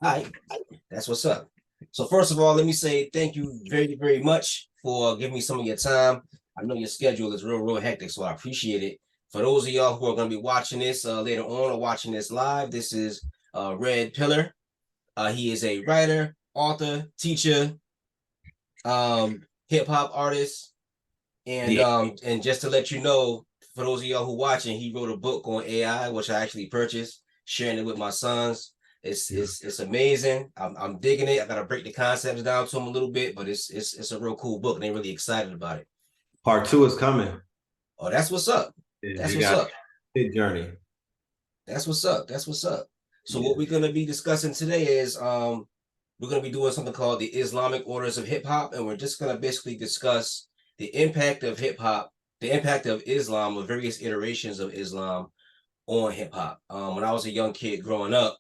All right, that's what's up. So first of all, let me say thank you very, very much for giving me some of your time. I know your schedule is real hectic, so I appreciate it. For those of y'all who are going to be watching this later on or watching this live, this is Red Pillar. He is a writer, author, teacher, hip hop artist, and Yeah. just to let you know, for those of y'all who watching, he wrote a book on AI, which I actually purchased, sharing it with my sons. It's amazing. I'm digging it. I gotta break the concepts down to them a little bit, but it's a real cool book, and they're really excited about it. Part two is coming. Oh, that's what's up. And That's you what's got up. a journey. That's what's up. That's what's up. So Yeah. what we're gonna be discussing today is we're gonna be doing something called the Islamic Orders of Hip Hop, and we're just gonna basically discuss the impact of hip hop, the impact of Islam, or various iterations of Islam on hip hop. When I was a young kid growing up,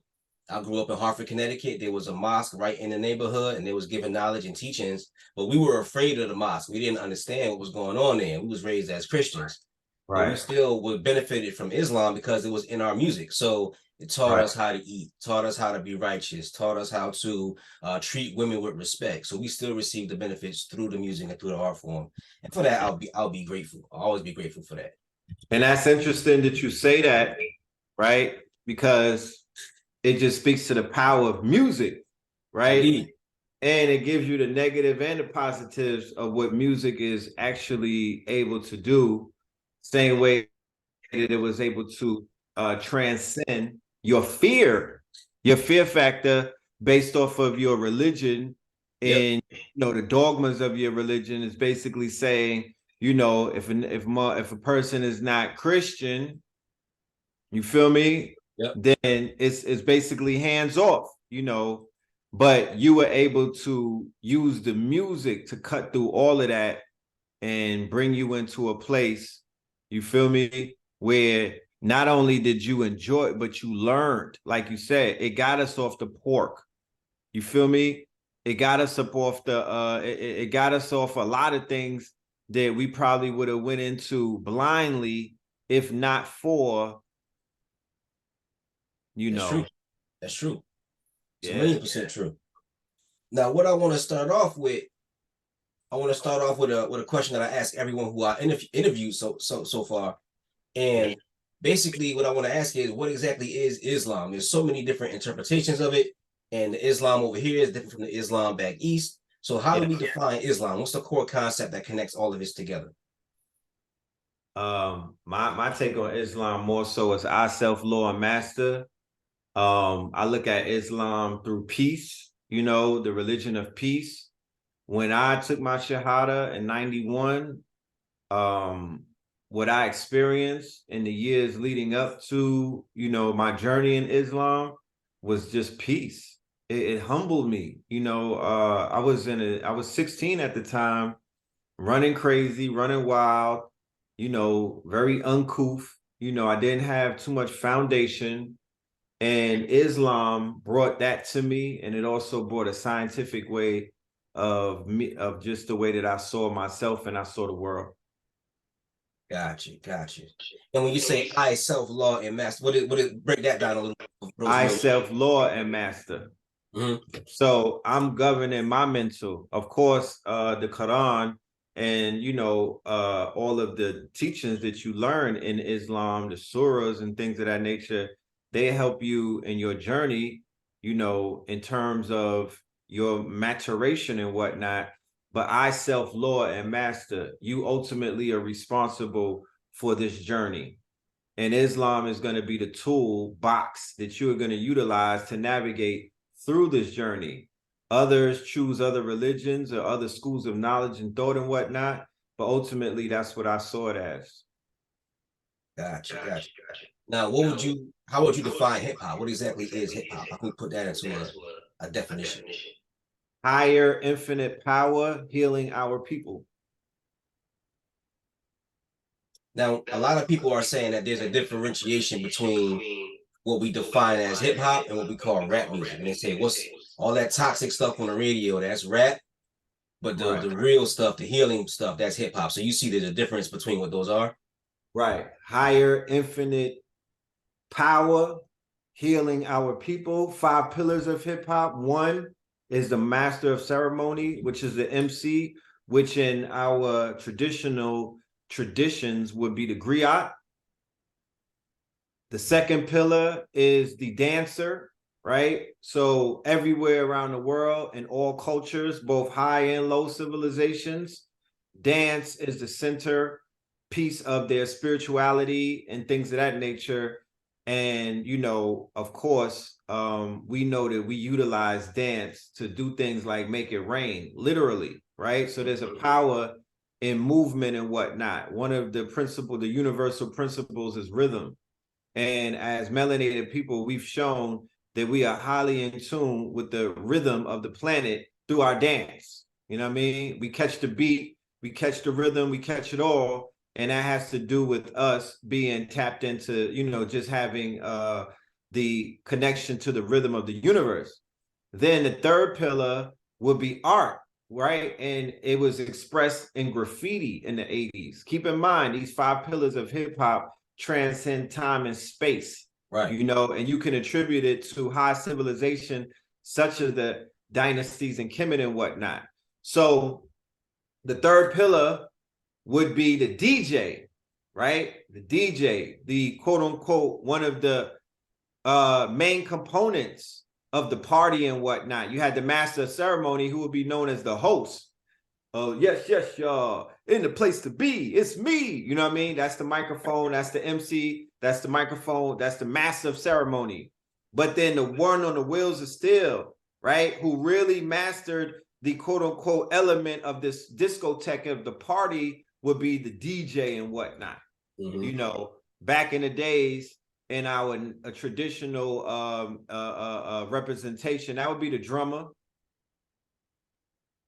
I grew up in Hartford, Connecticut. There was a mosque right in the neighborhood, and they was giving knowledge and teachings. But we were afraid of the mosque. We didn't understand what was going on there. We was raised as Christians, but we Right. still were benefited from Islam because it was in our music. So it taught Right. us how to eat, taught us how to be righteous, taught us how to treat women with respect. So we still receive the benefits through the music and through the art form. And for that, I'll be grateful. I'll always be grateful for that. And that's interesting that you say that, right? Because it just speaks to the power of music, right? Indeed. And it gives you the negative and the positives of what music is actually able to do. Same way that it was able to transcend your fear factor based off of your religion Yep. and the dogmas of your religion is basically saying, if a person is not Christian, you feel me? Yep. Then it's basically hands off, but you were able to use the music to cut through all of that and bring you into a place, you feel me, where not only did you enjoy it, but you learned. Like you said, it got us off the pork. You feel me? It got us up off it got us off a lot of things that we probably would have went into blindly if not for, you That's know, true. That's true. It's a yeah. million percent true. Now, what I want to start off with, I want to start off with a question that I ask everyone who I interviewed so far, and basically, what I want to ask is, what exactly is Islam? There's so many different interpretations of it, and the Islam over here is different from the Islam back east. So, how do Yeah. we define Islam? What's the core concept that connects all of this together? My take on Islam more so is I self-law and master. I look at Islam through peace, the religion of peace. When I took my Shahada in 91, um, what I experienced in the years leading up to, my journey in Islam was just peace. It humbled me. I was 16 at the time, running crazy, running wild, very uncouth. I didn't have too much foundation. And Islam brought that to me, and it also brought a scientific way of just the way that I saw myself and I saw the world. Gotcha, gotcha. And when you say I self law and master, what it break that down a little for those who I don't. self law and master. Mhm. So I'm governing my mental. Of course, the Quran and all of the teachings that you learn in Islam, the surahs and things of that nature, they help you in your journey, in terms of your maturation and whatnot. But I self law and master. You ultimately are responsible for this journey. And Islam is going to be the tool box that you are going to utilize to navigate through this journey. Others choose other religions or other schools of knowledge and thought and whatnot, but ultimately that's what I saw it as. Gotcha, gotcha. Now, how would you define hip hop? What exactly is hip hop? How can we put that into a definition? Higher infinite power healing our people. Now, a lot of people are saying that there's a differentiation between what we define as hip hop and what we call rap music. And they say, what's all that toxic stuff on the radio? That's rap, but the Right. real stuff, the healing stuff, that's hip hop. So you see there's a difference between what those are. Right. Higher infinite power healing our people. 5 pillars of hip hop. One is the master of ceremony, which is the MC, which in our traditional traditions would be the griot. The second pillar is the dancer, right? So everywhere around the world, in all cultures, both high and low civilizations, dance is the center piece of their spirituality and things of that nature. And, you know, of course, we know that we utilize dance to do things like make it rain, literally, right? So there's a power in movement and whatnot. One of the universal principles is rhythm. And as melanated people, we've shown that we are highly in tune with the rhythm of the planet through our dance. You know what I mean? We catch the beat, we catch the rhythm, we catch it all. And that has to do with us being tapped into, you know, just having the connection to the rhythm of the universe. Then the third pillar would be art, right? And it was expressed in graffiti in the 80s. Keep in mind, these 5 pillars of hip hop transcend time and space, Right. You know, and you can attribute it to high civilization, such as the dynasties in Kemet and whatnot. So the third pillar would be the DJ, right? The DJ, the quote unquote, one of the main components of the party and whatnot. You had the master of ceremony, who would be known as the host. Oh, yes, y'all. In the place to be. It's me. You know what I mean? That's the microphone. That's the MC. That's the microphone. That's the master of ceremony. But then the one on the wheels of steel, right? Who really mastered the quote unquote element of this discotheque of the party would be the DJ and whatnot. You know, back in the days, in our traditional representation, that would be the drummer.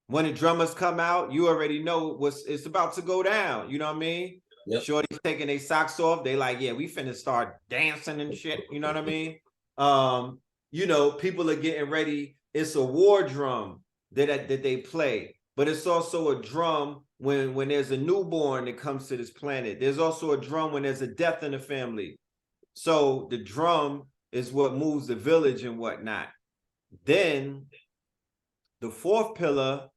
When the drummers come out, you already know it's about to go down. You know what I mean? Yep. Shorty's taking their socks off. They like, yeah, we finna start dancing and shit. You know what I mean? You know, people are getting ready. It's a war drum that they play, but it's also a drum when there's a newborn that comes to this planet. There's also a drum when there's a death in the family. So the drum is what moves the village and whatnot. Then the fourth pillar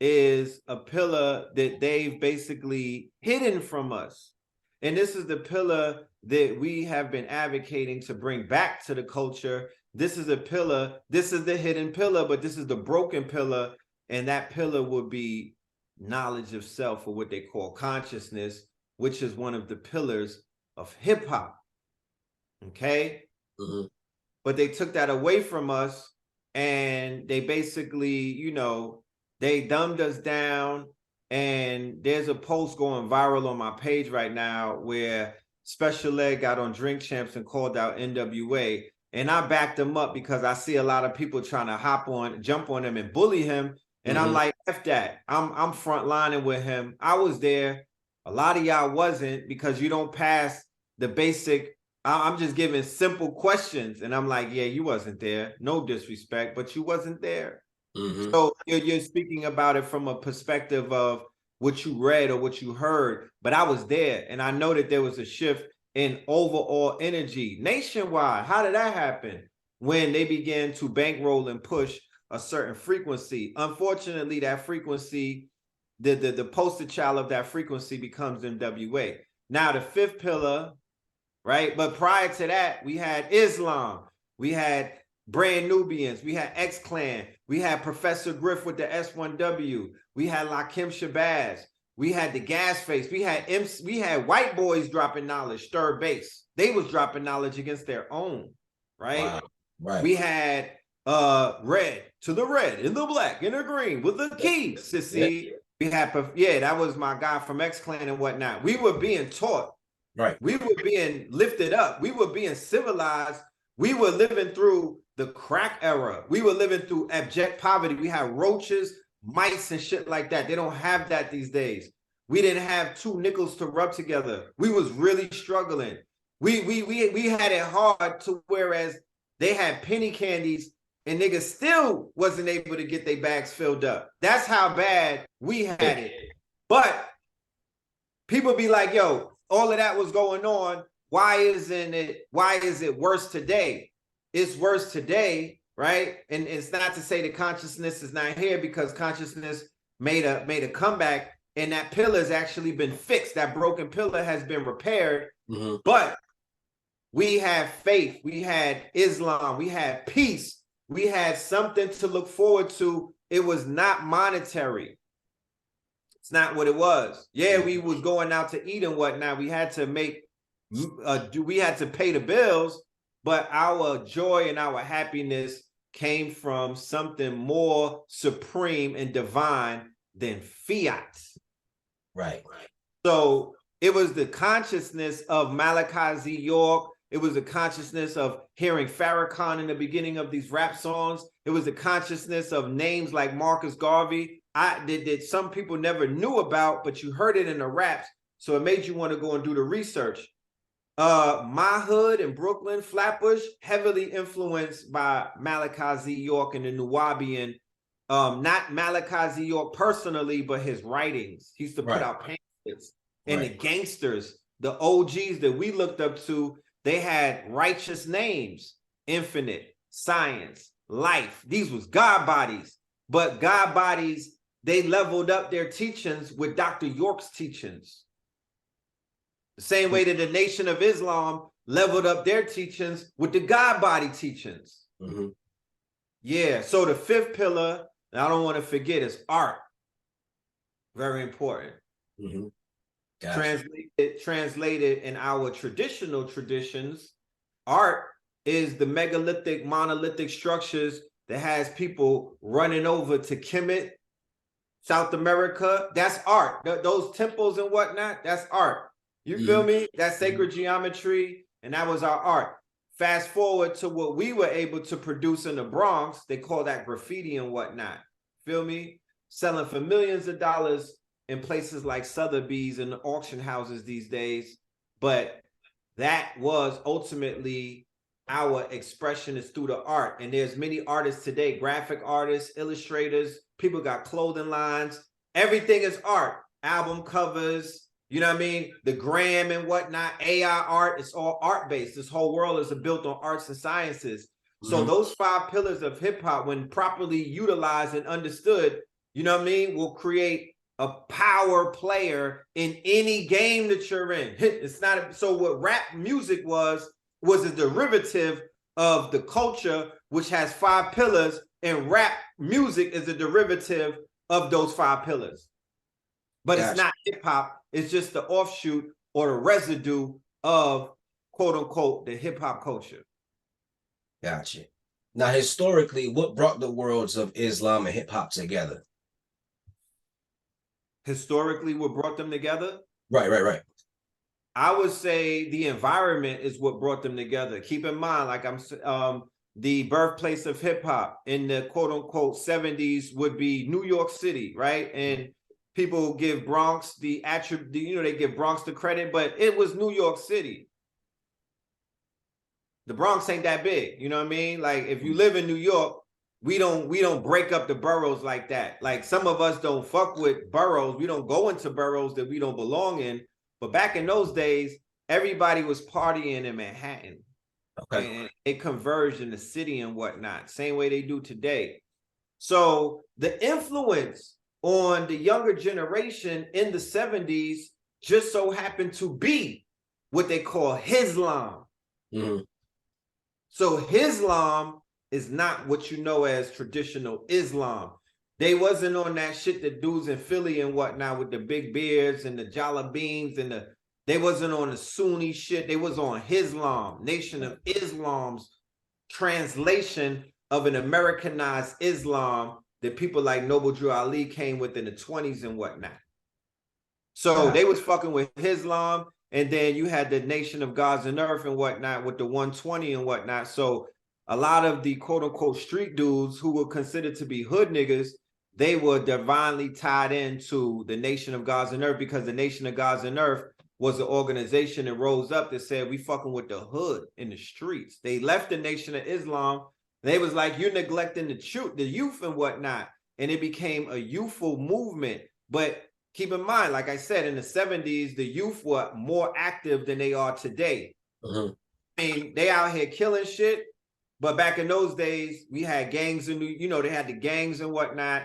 is a pillar that they've basically hidden from us. And this is the pillar that we have been advocating to bring back to the culture. This is a pillar, this is the hidden pillar, but this is the broken pillar. And that pillar would be knowledge of self, or what they call consciousness, which is one of the pillars of hip hop. Okay? But they took that away from us, and they basically, you know, they dumbed us down. And there's a post going viral on my page right now where Special Ed got on Drink Champs and called out NWA. And I backed them up because I see a lot of people trying to jump on him and bully him. And I'm like, F that. I'm frontlining with him. I was there. A lot of y'all wasn't, because you don't pass the basic. I'm just giving simple questions. And I'm like, yeah, you wasn't there. No disrespect, but you wasn't there. So you're speaking about it from a perspective of what you read or what you heard, but I was there, and I know that there was a shift in overall energy nationwide. How did that happen? When they began to bankroll and push a certain frequency. Unfortunately, that frequency, the poster child of that frequency becomes NWA. Now the fifth pillar, right? But prior to that, we had Islam, we had Brand Nubians, we had X-Clan, we had Professor Griff with the S1W, we had Lakim Shabazz, we had the Gas Face, we had white boys dropping knowledge, third base. They was dropping knowledge against their own, right? Wow. Right. We had red to the red, in the black, in the green, with the key, sissy. Yeah. We had, that was my guy from X-Clan and whatnot. We were being taught. Right. We were being lifted up. We were being civilized. We were living through the crack era. We were living through abject poverty. We had roaches, mice, and shit like that. They don't have that these days. We didn't have 2 nickels to rub together. We was really struggling. We had it hard, to whereas they had penny candies and niggas still wasn't able to get their bags filled up. That's how bad we had it. But people be like, yo, all of that was going on. Why is it worse today? it's worse today, right? And it's not to say that consciousness is not here, because consciousness made a comeback, and that pillar has actually been fixed. That broken pillar has been repaired. But we have faith, we had Islam, we had peace, we had something to look forward to. It was not monetary. It's not what it was. Yeah, we was going out to eat and whatnot. We had to we had to pay the bills, but our joy and our happiness came from something more supreme and divine than fiat. Right. So it was the consciousness of Malachi Z. York. It was the consciousness of hearing Farrakhan in the beginning of these rap songs. It was the consciousness of names like Marcus Garvey that some people never knew about, but you heard it in the raps. So it made you want to go and do the research. My hood in Brooklyn, Flatbush, heavily influenced by Malachi Z. York and the Nuwabian. Not Malachi Z. York personally, but his writings. He used to put out pamphlets. And the gangsters, the OGs that we looked up to, they had righteous names: Infinite, Science, Life. These was God bodies. But God bodies, they leveled up their teachings with Dr. York's teachings. The same way that the Nation of Islam leveled up their teachings with the God body teachings. Yeah, so the fifth pillar, and I don't want to forget, is art. Very important. Gotcha. Translated in our traditional traditions, art is the megalithic, monolithic structures that has people running over to Kemet, South America. That's art. Those temples and whatnot, that's art. You feel me? That's sacred geometry, and that was our art. Fast forward to what we were able to produce in the Bronx. They call that graffiti and whatnot. Feel me? Selling for millions of dollars in places like Sotheby's and the auction houses these days. But that was ultimately our expression, is through the art. And there's many artists today, graphic artists, illustrators, people got clothing lines. Everything is art. Album covers, you know what I mean? The gram and whatnot, AI art, it's all art-based. This whole world is built on arts and sciences. So those 5 pillars of hip hop, when properly utilized and understood, you know what I mean, will create a power player in any game that you're in. It's not so what rap music was a derivative of the culture, which has 5 pillars, and rap music is a derivative of those 5 pillars. But it's not hip hop, it's just the offshoot or the residue of, quote unquote, the hip hop culture. Gotcha. Now, historically, what brought the worlds of Islam and hip hop together? Historically, what brought them together? Right. I would say the environment is what brought them together. Keep in mind, like the birthplace of hip hop in the quote unquote 70s would be New York City, right? And people give Bronx the attribute, you know, they give Bronx the credit, but it was New York City. The Bronx ain't that big, you know what I mean? Like if you live in New York, we don't break up the boroughs like that. Like some of us don't fuck with boroughs. We don't go into boroughs that we don't belong in. But back in those days, everybody was partying in Manhattan. Okay. And it converged in the city and whatnot, same way they do today. So the influence on the younger generation in the 70s just so happened to be what they call Islam. So Islam is not what you know as traditional Islam. They wasn't on that shit that dudes in Philly and whatnot with the big beards and the jala beans and they wasn't on the Sunni shit. They was on Islam, Nation of Islam's translation of an Americanized Islam that people like Noble Drew Ali came with in the 20s and whatnot. So they was fucking with Islam, and then you had the Nation of Gods and Earth and whatnot with the 120 and whatnot. So a lot of the quote unquote street dudes who were considered to be hood niggas, they were divinely tied into the Nation of Gods and Earth, because the Nation of Gods and Earth was an organization that rose up that said, we fucking with the hood in the streets. They left the Nation of Islam. They was like, you're neglecting the youth and whatnot. And it became a youthful movement. But keep in mind, like I said, in the 70s, the youth were more active than they are today. I mean, they out here killing shit. But back in those days, we had gangs in you know, they had the gangs and whatnot.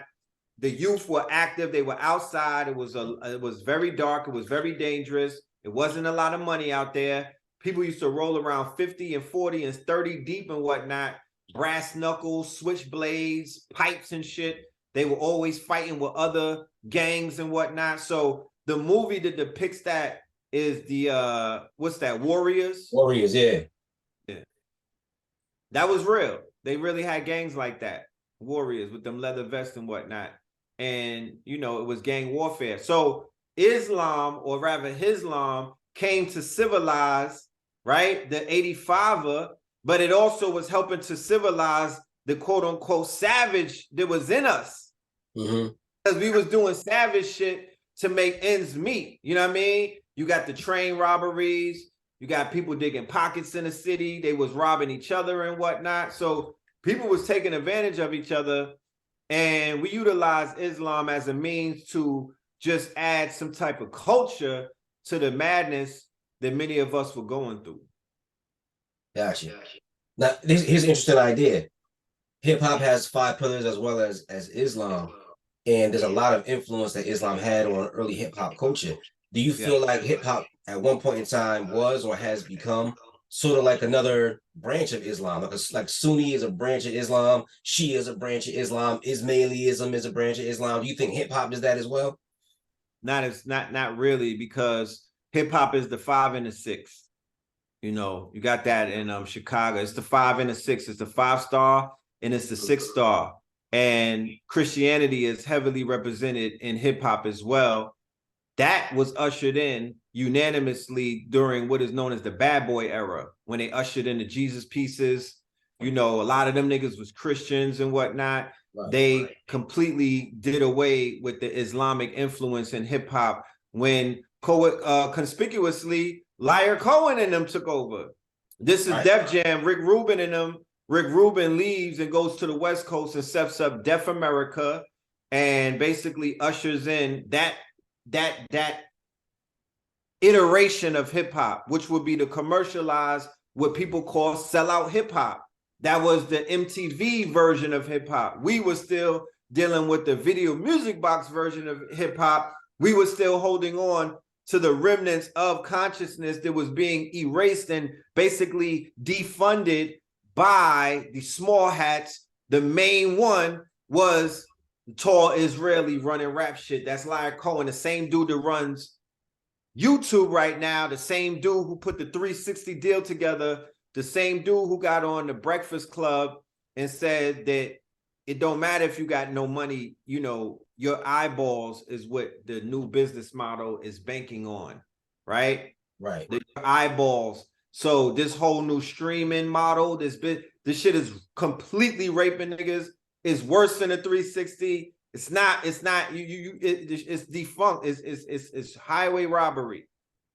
The youth were active, they were outside. It was very dark, it was very dangerous. It wasn't a lot of money out there. People used to roll around 50 and 40 and 30 deep and whatnot, brass knuckles, switchblades, pipes and shit. They were always fighting with other gangs and whatnot. So the movie that depicts that is the what's that, Warriors? Warriors, yeah. Yeah. That was real. They really had gangs like that. Warriors with them leather vests and whatnot. And you know, it was gang warfare. So Islam, or rather Islam, came to civilize, right, the 85er, but it also was helping to civilize the quote unquote savage that was in us. Because we was doing savage shit to make ends meet. You know what I mean? You got the train robberies, you got people digging pockets in the city, they was robbing each other and whatnot. So people was taking advantage of each other, and we utilized Islam as a means to just add some type of culture to the madness that many of us were going through. Gotcha. Now, here's an interesting idea. Hip hop has 5 pillars as well as Islam, and there's a lot of influence that Islam had on early hip hop culture. Do you feel like hip hop at one point in time was or has become sort of like another branch of Islam? Like Sunni is a branch of Islam, Shia is a branch of Islam, Ismailism is a branch of Islam. Do you think hip hop does that as well? Not really, because hip hop is the 5 and the 6. You know, you got that in Chicago. It's the 5 and the 6. It's the 5-star and it's the 6-star. And Christianity is heavily represented in hip hop as well. That was ushered in unanimously during what is known as the bad boy era, when they ushered in the Jesus pieces. You know, a lot of them niggas was Christians and whatnot. Right, they completely did away with the Islamic influence in hip hop when conspicuously Liar Cohen and them took over. This is Def Jam, Rick Rubin and them. Rick Rubin leaves and goes to the West Coast and sets up Def America and basically ushers in that iteration of hip hop, which would be to commercialize what people call sellout hip hop. That was the MTV version of hip hop. We were still dealing with the video music box version of hip hop. We were still holding on to the remnants of consciousness that was being erased and basically defunded by the small hats. The main one was the tall Israeli running rap shit. That's Liar Cohen, the same dude that runs YouTube right now, the same dude who put the 360 deal together, the same dude who got on the Breakfast Club and said that it don't matter if you got no money, you know, your eyeballs is what the new business model is banking on, right? Right. The eyeballs. So this whole new streaming model, this shit is completely raping niggas. It's worse than a 360. It's defunct. It's highway robbery.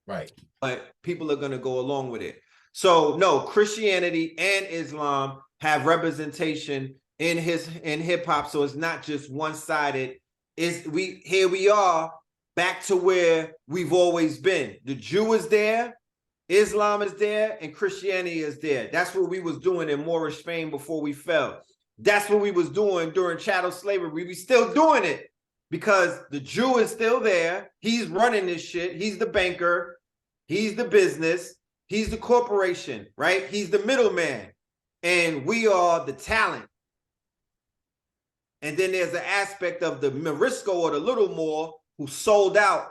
Right. But people are gonna go along with it. So no, Christianity and Islam have representation in hip hop. So it's not just one-sided. Here we are back to where we've always been. The Jew is there, Islam is there, and Christianity is there. That's what we was doing in Moorish Spain before we fell. That's what we was doing during chattel slavery. We still doing it because the Jew is still there. He's running this shit. He's the banker. He's the business. He's the corporation, right? He's the middleman. And we are the talent. And then there's an aspect of the Morisco or the Little Moor who sold out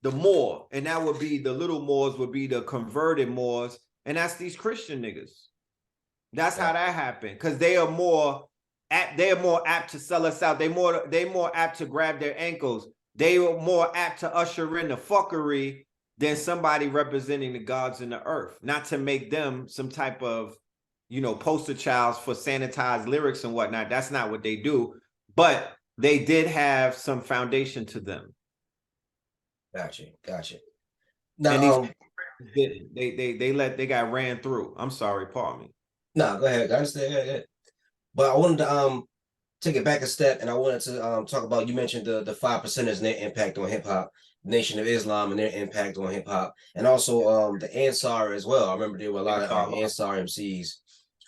the Moor. And that would be the Little Moors would be the converted Moors. And that's these Christian niggas. That's how that happened. Because they are more apt to sell us out. They more apt to grab their ankles. They are more apt to usher in the fuckery than somebody representing the gods in the earth. Not to make them some type of, you know, poster childs for sanitized lyrics and whatnot. That's not what they do. But they did have some foundation to them. Gotcha. Now, they got ran through. I'm sorry, pardon me. No, go ahead. I understand. Go ahead. But I wanted to take it back a step, and I wanted to talk about, you mentioned the 5%ers and their impact on hip hop, Nation of Islam and their impact on hip hop, and also the Ansar as well. I remember there were a lot of Ansar MCs.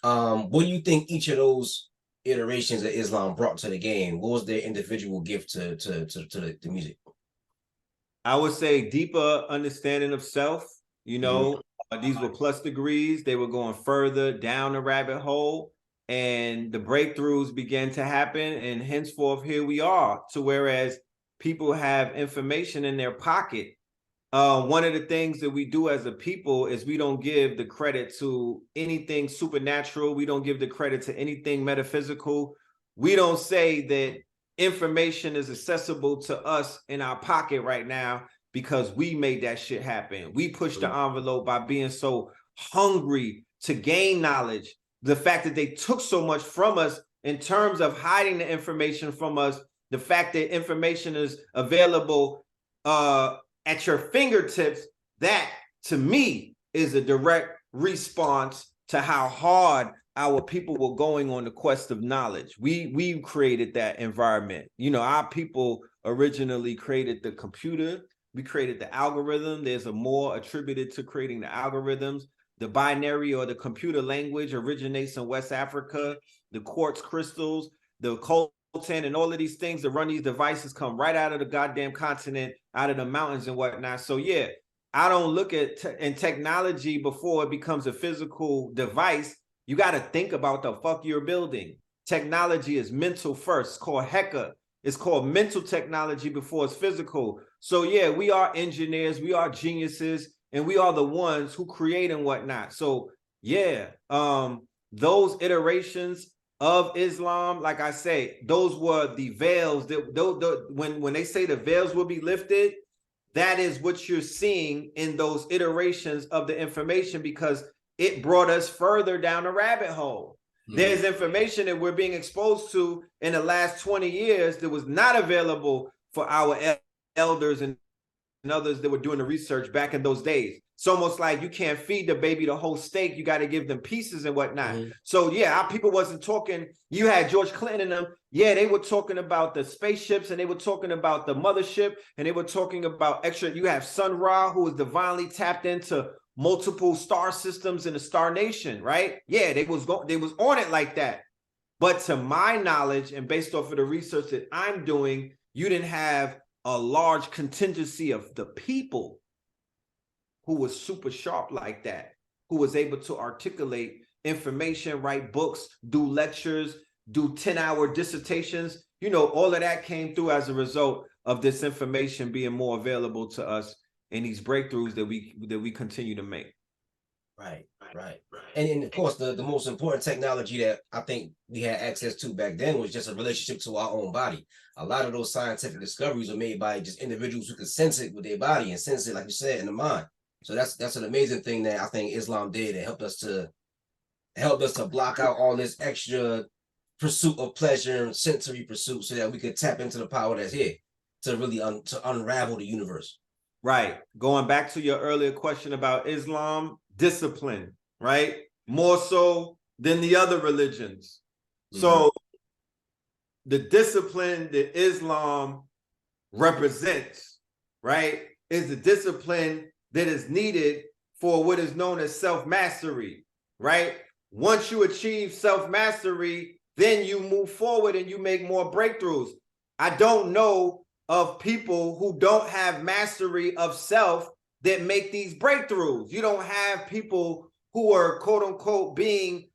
What do you think each of those iterations of Islam brought to the game? What was their individual gift to the music? I would say deeper understanding of self. You know, these were plus degrees. They were going further down the rabbit hole, and the breakthroughs began to happen. And henceforth, here we are. To whereas people have information in their pocket. One of the things that we do as a people is we don't give the credit to anything supernatural. We don't give the credit to anything metaphysical. We don't say that information is accessible to us in our pocket right now because we made that shit happen. We pushed the envelope by being so hungry to gain knowledge. The fact that they took so much from us in terms of hiding the information from us, the fact that information is available at your fingertips, that to me is a direct response to how hard our people were going on the quest of knowledge. We created that environment. You know, our people originally created the computer. We created the algorithm. There's a more attributed to creating the algorithms. The binary or the computer language originates in West Africa. The quartz crystals, the coltan, and all of these things that run these devices come right out of the goddamn continent, out of the mountains and whatnot. So yeah, I don't look at in technology before it becomes a physical device. You got to think about the fuck you're building. Technology is mental first. It's called Heka. It's called mental technology before it's physical. So yeah, we are engineers, we are geniuses, and we are the ones who create and whatnot. So yeah, those iterations of Islam, like I say, those were the veils that when they say the veils will be lifted, that is what you're seeing in those iterations of the information, because it brought us further down the rabbit hole. There's information that we're being exposed to in the last 20 years that was not available for our elders and others that were doing the research back in those days. It's almost like you can't feed the baby the whole steak. You got to give them pieces and whatnot. So yeah, our people wasn't talking. You had George Clinton and them. Yeah, they were talking about the spaceships, and they were talking about the mothership, and they were talking about extra. You have Sun Ra, who was divinely tapped into multiple star systems in the Star Nation, right? Yeah, they was on it like that. But to my knowledge, and based off of the research that I'm doing, you didn't have a large contingency of the people who was super sharp like that, who was able to articulate information, write books, do lectures, do 10-hour dissertations. You know, all of that came through as a result of this information being more available to us and these breakthroughs that we continue to make. Right. And of course, the most important technology that I think we had access to back then was just a relationship to our own body. A lot of those scientific discoveries were made by just individuals who could sense it with their body and sense it, like you said, in the mind. So that's an amazing thing that I think Islam did. It helped us to block out all this extra pursuit of pleasure and sensory pursuit, so that we could tap into the power that's here to really to unravel the universe. Right. Going back to your earlier question about Islam, discipline, right? More so than the other religions. So the discipline that Islam represents, right, is the discipline that is needed for what is known as self-mastery, right? Once you achieve self-mastery, then you move forward and you make more breakthroughs. I don't know of people who don't have mastery of self that make these breakthroughs. You don't have people who are quote unquote being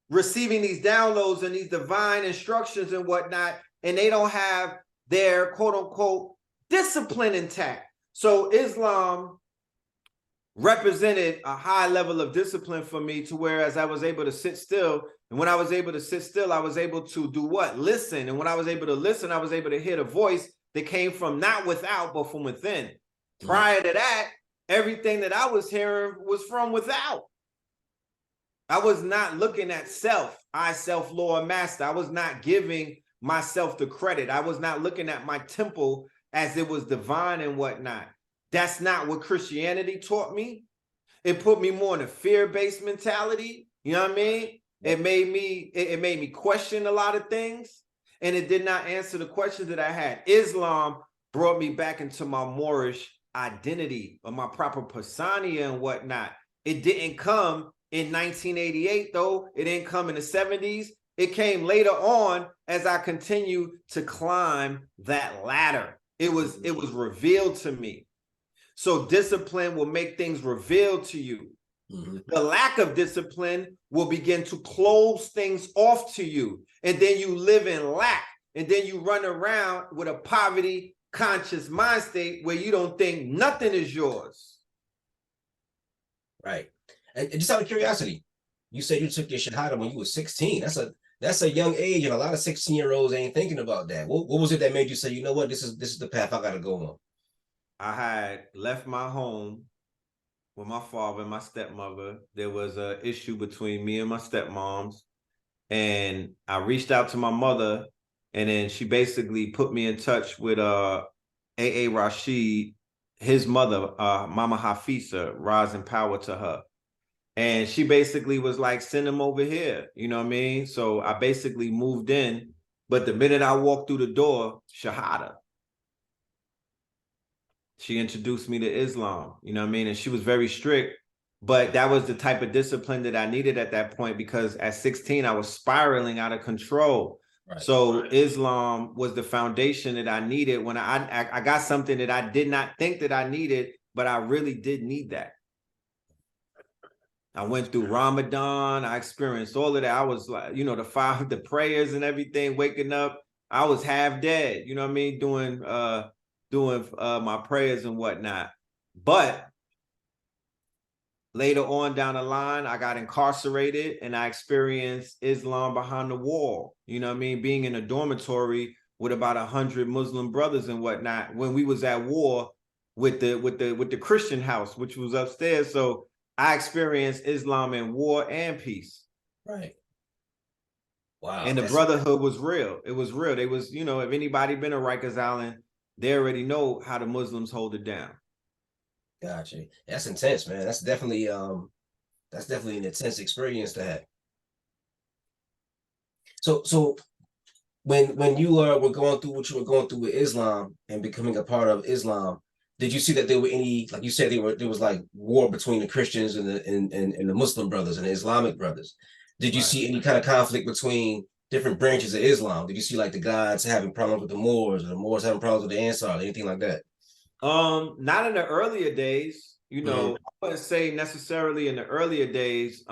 receiving these downloads and these divine instructions and whatnot, and they don't have their quote unquote discipline intact. So Islam represented a high level of discipline for me, to whereas I was able to sit still. And when I was able to sit still, I was able to do what? Listen. And when I was able to listen, I was able to hear the voice that came from not without, but from within. Prior to that, everything that I was hearing was from without. I was not looking at self, Lord, Master. I was not giving myself the credit. I was not looking at my temple as it was divine and whatnot. That's not what Christianity taught me. It put me more in a fear-based mentality. You know what I mean? It made me question a lot of things, and it did not answer the questions that I had. Islam brought me back into my Moorish identity or my proper persona and whatnot. It didn't come in 1988, though. It didn't come in the 70s. It came later on as I continued to climb that ladder. It was revealed to me. So discipline will make things revealed to you. Mm-hmm. The lack of discipline will begin to close things off to you. And then you live in lack. And then you run around with a poverty conscious mind state where you don't think nothing is yours. Right. And just out of curiosity, you said you took your Shahada when you were 16. That's a young age, and a lot of 16-year-olds ain't thinking about that. What was it that made you say, you know what, this is the path I gotta go on? I had left my home with my father and my stepmother. There was an issue between me and my stepmoms, and I reached out to my mother, and then she basically put me in touch with A.A. Rashid, his mother, Mama Hafisa, rise in power to her. And she basically was like, send him over here. You know what I mean? So I basically moved in. But the minute I walked through the door, Shahada. She introduced me to Islam. You know what I mean? And she was very strict. But that was the type of discipline that I needed at that point, because at 16, I was spiraling out of control. Right. So Islam was the foundation that I needed when I got something that I did not think that I needed, but I really did need that. I went through Ramadan. I experienced all of that. I was like, you know, the prayers and everything, waking up. I was half dead, you know what I mean? Doing my prayers and whatnot. But later on down the line, I got incarcerated and I experienced Islam behind the wall. You know what I mean? Being in a dormitory with about 100 Muslim brothers and whatnot when we was at war with the Christian house, which was upstairs. So I experienced Islam in war and peace. Right. Wow. And the brotherhood was real. It was real. They was, you know, if anybody been to Rikers Island, they already know how the Muslims hold it down. Gotcha. That's intense, man. That's definitely an intense experience to have. So when you were going through what you were going through with Islam and becoming a part of Islam, did you see that there were any, like you said, there was like war between the Christians and the Muslim brothers and the Islamic brothers? Did you see any kind of conflict between different branches of Islam? Did you see like the gods having problems with the Moors, or the Moors having problems with the Ansar, anything like that? Not in the earlier days, you know. I wouldn't say necessarily in the earlier days.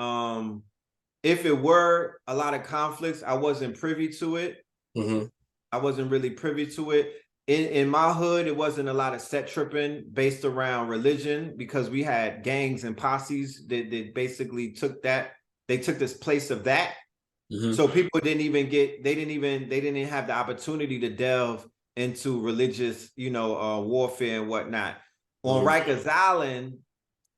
If it were a lot of conflicts, I wasn't privy to it. I wasn't really privy to it. In my hood, it wasn't a lot of set tripping based around religion, because we had gangs and posses that basically took this place of that. So people didn't even have the opportunity to delve into religious, you know, warfare and whatnot. On Rikers Island,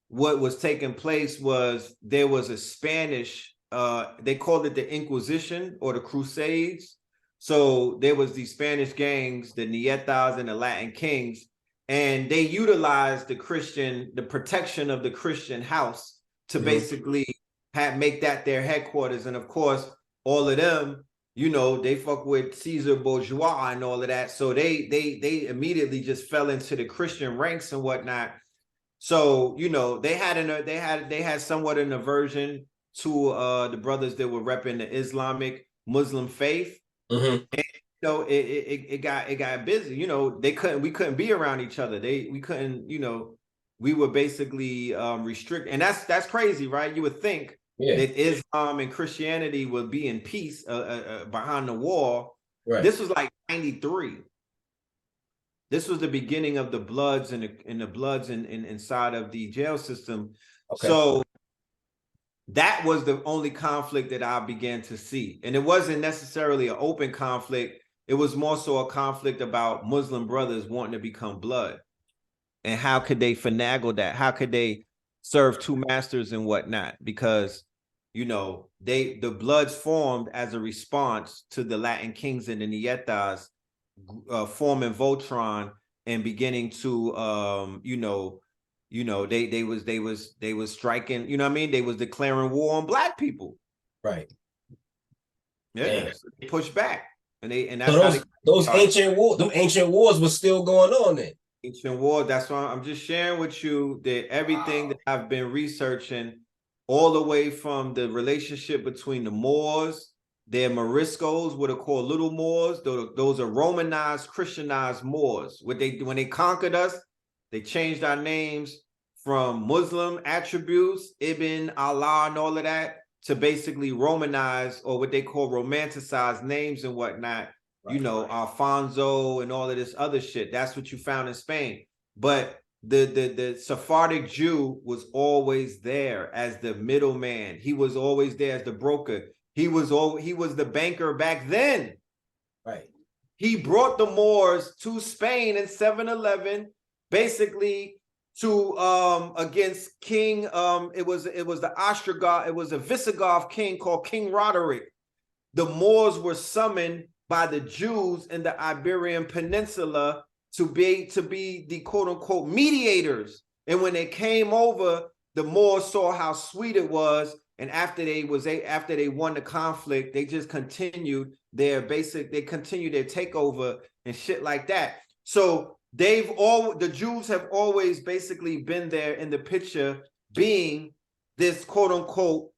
what was taking place was there was a Spanish, they called it the Inquisition or the Crusades. So there was these Spanish gangs, the Nietas and the Latin Kings, and they utilized the protection of the Christian house to basically make that their headquarters. And of course, all of them, you know, they fuck with Caesar Bourgeois and all of that. So they immediately just fell into the Christian ranks and whatnot. So, you know, they had somewhat an aversion to the brothers that were repping the Islamic Muslim faith. And, you know, it got busy. You know, we couldn't be around each other. We couldn't, you know, we were basically restricted. And that's crazy, right? You would think that Islam and Christianity would be in peace behind the wall. Right. This was like 93. This was the beginning of the Bloods and the Bloods inside of the jail system. Okay. So that was the only conflict that I began to see. And it wasn't necessarily an open conflict. It was more so a conflict about Muslim brothers wanting to become blood. And how could they finagle that? How could they serve two masters and whatnot? Because, you know, the Bloods formed as a response to the Latin Kings and the Nietas forming Voltron and beginning to, they was striking, you know what I mean? They was declaring war on Black people. Right. Yeah. So they pushed back. And that's so those ancient wars, them ancient wars was still going on then. Ancient war. That's why I'm just sharing with you that everything that I've been researching all the way from the relationship between the Moors, their Moriscos, what are called little Moors. Those are Romanized, Christianized Moors. When they conquered us, they changed our names from Muslim attributes, Ibn, Allah, and all of that, to basically Romanized, or what they call romanticized names and whatnot. You know, Alfonso and all of this other shit. That's what you found in Spain. But the Sephardic Jew was always there as the middleman. He was always there as the broker. He was the banker back then. Right. He brought the Moors to Spain in 711, basically to against King it was the Ostrogoth, it was a Visigoth king called King Roderick. The Moors were summoned by the Jews in the Iberian Peninsula to be the quote unquote mediators. And when they came over, the Moors saw how sweet it was. And after they won the conflict, they just continued their takeover and shit like that. So the Jews have always basically been there in the picture, being this quote unquote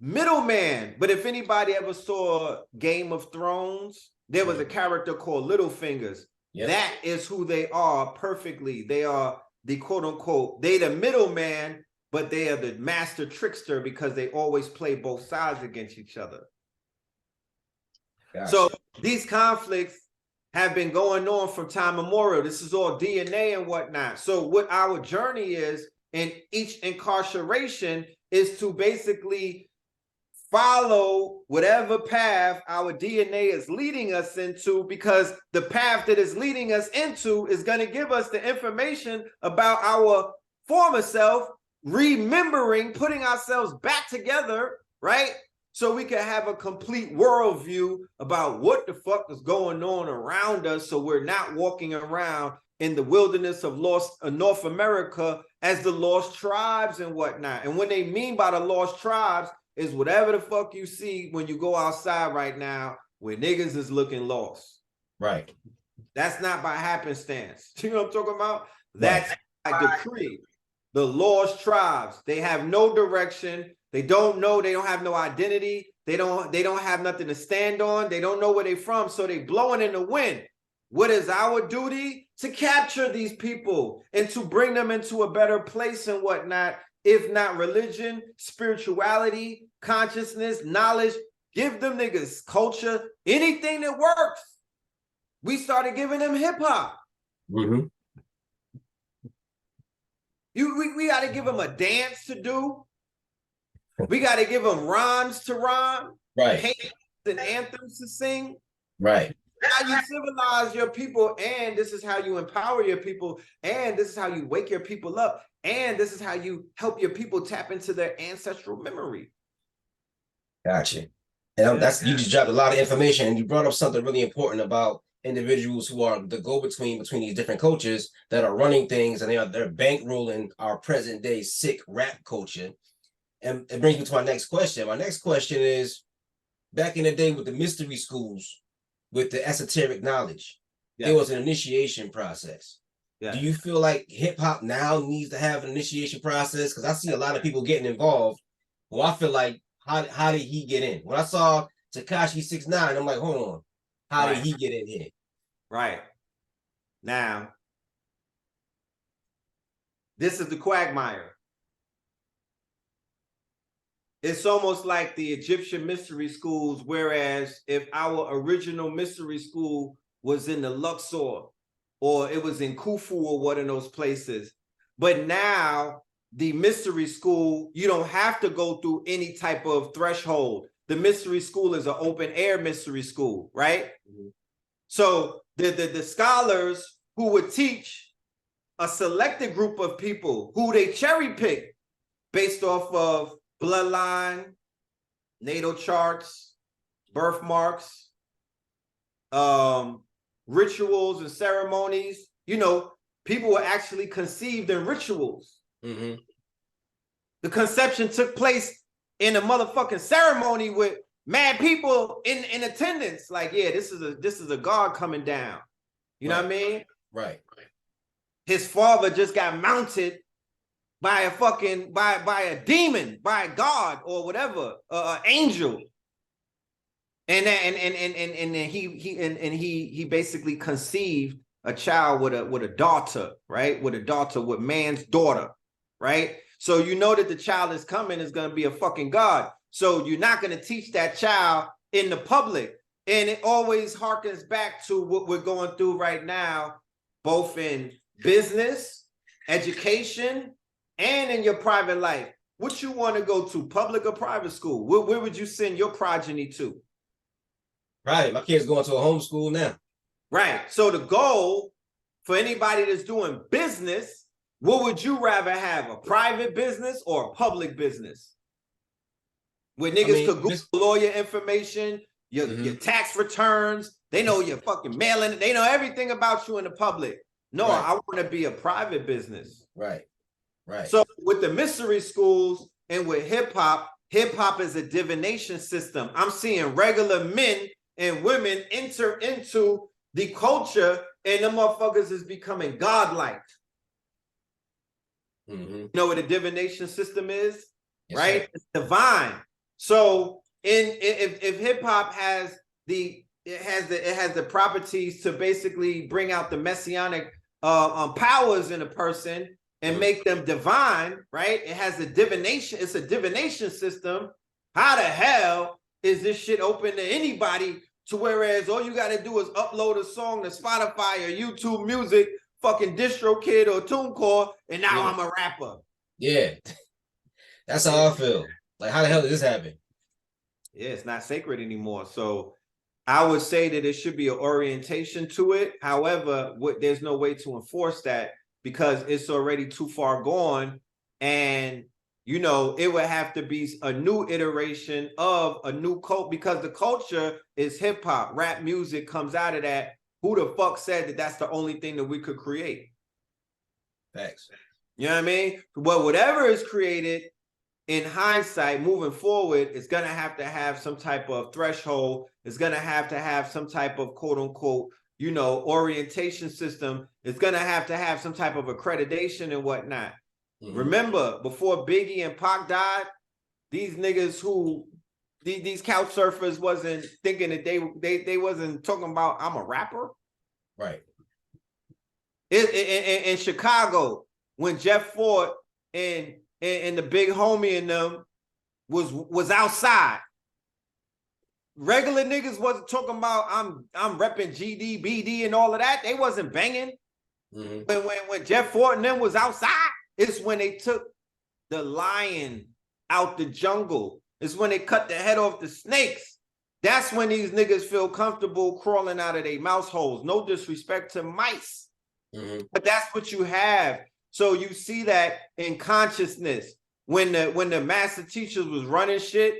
middleman. But if anybody ever saw Game of Thrones, there was a character called Littlefingers. Yep. That is who they are perfectly. They are the quote unquote, they the middleman, but they are the master trickster because they always play both sides against each other. Gotcha. So these conflicts have been going on from time immemorial. This is all DNA and whatnot. So what our journey is in each incarceration is to basically follow whatever path our DNA is leading us into, because the path that is leading us into is going to give us the information about our former self, remembering, putting ourselves back together, right? So we can have a complete worldview about what the fuck is going on around us, so we're not walking around in the wilderness of North America as the lost tribes and whatnot. And what they mean by the lost tribes is whatever the fuck you see when you go outside right now where niggas is looking lost. Right. That's not by happenstance. You know what I'm talking about? That's by decree. The lost tribes, they have no direction. They don't know, they don't have no identity. They don't have nothing to stand on. They don't know where they're from, so they blowing in the wind. What is our duty? To capture these people and to bring them into a better place and whatnot. If not religion, spirituality, consciousness, knowledge, give them niggas culture, anything that works. We started giving them hip hop. Mm-hmm. We got to give them a dance to do. We got to give them rhymes to rhyme. Right. Hymns and anthems to sing. Right. How you civilize your people, and this is how you empower your people, and this is how you wake your people up, and this is how you help your people tap into their ancestral memory. Gotcha. And you just dropped a lot of information, and you brought up something really important about individuals who are the go-between between these different cultures that are running things, and they're bankrolling our present day sick rap culture. And it brings me to my next question. My next question is, back in the day with the mystery schools, with the esoteric knowledge, there was an initiation process. Do you feel like hip hop now needs to have an initiation process? Because I see a lot of people getting involved. Well, I feel like, how did he get in? When I saw Tekashi 6ix9ine, I'm like, hold on, how did he get in here? Right. Now, this is the quagmire. It's almost like the Egyptian mystery schools, whereas if our original mystery school was in the Luxor, or it was in Khufu or one of those places, but now the mystery school, you don't have to go through any type of threshold. The mystery school is an open air mystery school, right? Mm-hmm. So the scholars who would teach a selected group of people who they cherry pick based off of bloodline, natal charts, birthmarks, rituals and ceremonies. You know, people were actually conceived in rituals. Mm-hmm. The conception took place in a motherfucking ceremony with mad people in attendance. Like, yeah, this is a god coming down. You know what I mean? Right. His father just got mounted by a fucking by a demon, by God or whatever, angel. And he basically conceived a child with a daughter, right? With man's daughter, right? So you know that the child is coming is going to be a fucking God. So you're not going to teach that child in the public. And it always harkens back to what we're going through right now, both in business, education, and in your private life. What you want to go to, public or private school? Where would you send your progeny to? Right. My kid's going to a homeschool now. Right. So the goal for anybody that's doing business, what would you rather have, a private business or a public business? Where niggas could Google all your information, your tax returns, they know your fucking mailing, they know everything about you in the public. No, right. I want to be a private business. Right. Right. So with the mystery schools and with hip hop is a divination system. I'm seeing regular men and women enter into the culture, and the motherfuckers is becoming godlike. You know what a divination system is? Yes, right? Sir. It's divine. So if hip hop has the properties to basically bring out the messianic powers in a person and make them divine, right? It has a divination. It's a divination system. How the hell is this shit open to anybody? To whereas all you got to do is upload a song to Spotify or YouTube Music, fucking DistroKid or TuneCore, and now I'm a rapper. Yeah, that's how I feel. Like, how the hell did this happen? Yeah, it's not sacred anymore. So I would say that there should be an orientation to it. However, there's no way to enforce that because it's already too far gone. And, you know, it would have to be a new iteration of a new cult because the culture is hip hop. Rap music comes out of that. Who the fuck said that that's the only thing that we could create? Facts. You know what I mean? But whatever is created, in hindsight, moving forward, it's going to have some type of threshold. It's going to have some type of quote unquote, you know, orientation system. It's going to have some type of accreditation and whatnot. Remember, before Biggie and Pac died, these niggas these couch surfers wasn't thinking that they wasn't talking about I'm a rapper. Right. In Chicago, when Jeff Ford and the big homie in them was outside. Regular niggas wasn't talking about I'm repping GD, BD and all of that. They wasn't banging. When Jeff Ford and them was outside, it's when they took the lion out the jungle. It's when they cut the head off the snakes. That's when these niggas feel comfortable crawling out of their mouse holes. No disrespect to mice. But that's what you have. So you see that in consciousness. When the master teachers was running shit,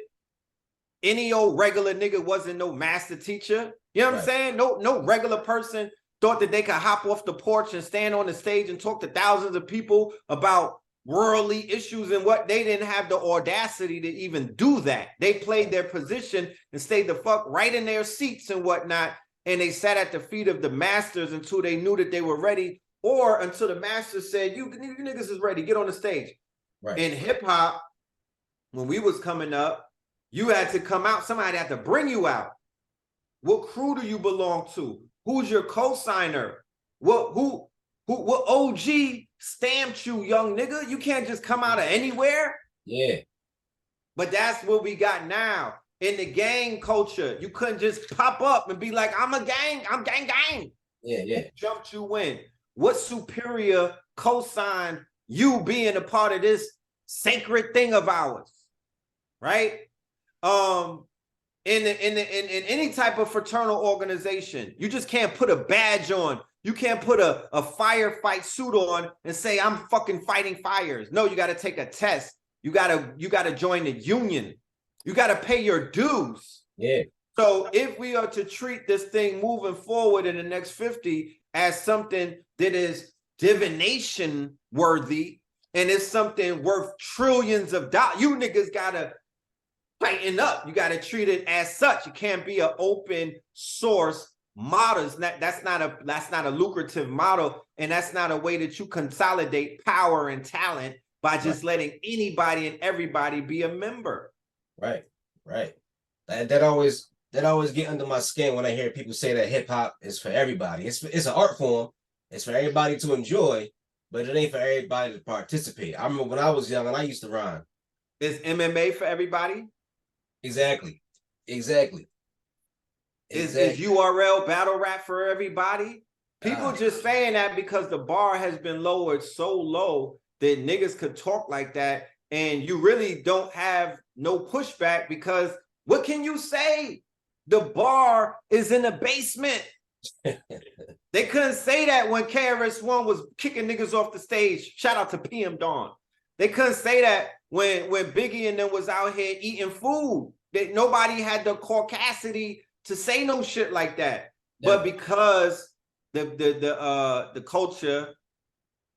any old regular nigga wasn't no master teacher. You know what I'm saying? No regular person thought that they could hop off the porch and stand on the stage and talk to thousands of people about worldly issues and what. They didn't have the audacity to even do that. They played their position and stayed the fuck right in their seats and whatnot. And they sat at the feet of the masters until they knew that they were ready, or until the master said, you niggas is ready, get on the stage. Right. In hip hop, when we was coming up, you had to come out. Somebody had to bring you out. What crew do you belong to? Who's your co-signer? What OG stamped you, young nigga? You can't just come out of anywhere. Yeah. But that's what we got now. In the gang culture, you couldn't just pop up and be like, I'm a gang, I'm gang. Yeah. Jumped you in. What superior co-sign you being a part of this sacred thing of ours, right? In any type of fraternal organization, you just can't put a badge on. You can't put a firefight suit on and say I'm fucking fighting fires. No, you got to take a test. You got to join the union. You got to pay your dues. Yeah. So if we are to treat this thing moving forward in the next 50 as something that is divination worthy and it's something worth trillions of dollars, you niggas gotta tighten up. You gotta treat it as such. It can't be an open source model. That's not a lucrative model, and that's not a way that you consolidate power and talent by just letting anybody and everybody be a member. Right. That always get under my skin when I hear people say that hip hop is for everybody. It's an art form. It's for everybody to enjoy, but it ain't for everybody to participate. I remember when I was young and I used to rhyme. Is MMA for everybody? Exactly. Is URL battle rap for everybody? People just saying that because the bar has been lowered so low that niggas could talk like that, and you really don't have no pushback because what can you say? The bar is in the basement. They couldn't say that when KRS-One was kicking niggas off the stage. Shout out to PM Dawn. They couldn't say that when Biggie and them was out here eating food. That nobody had the caucasity to say no shit like that. Yeah. But because the culture,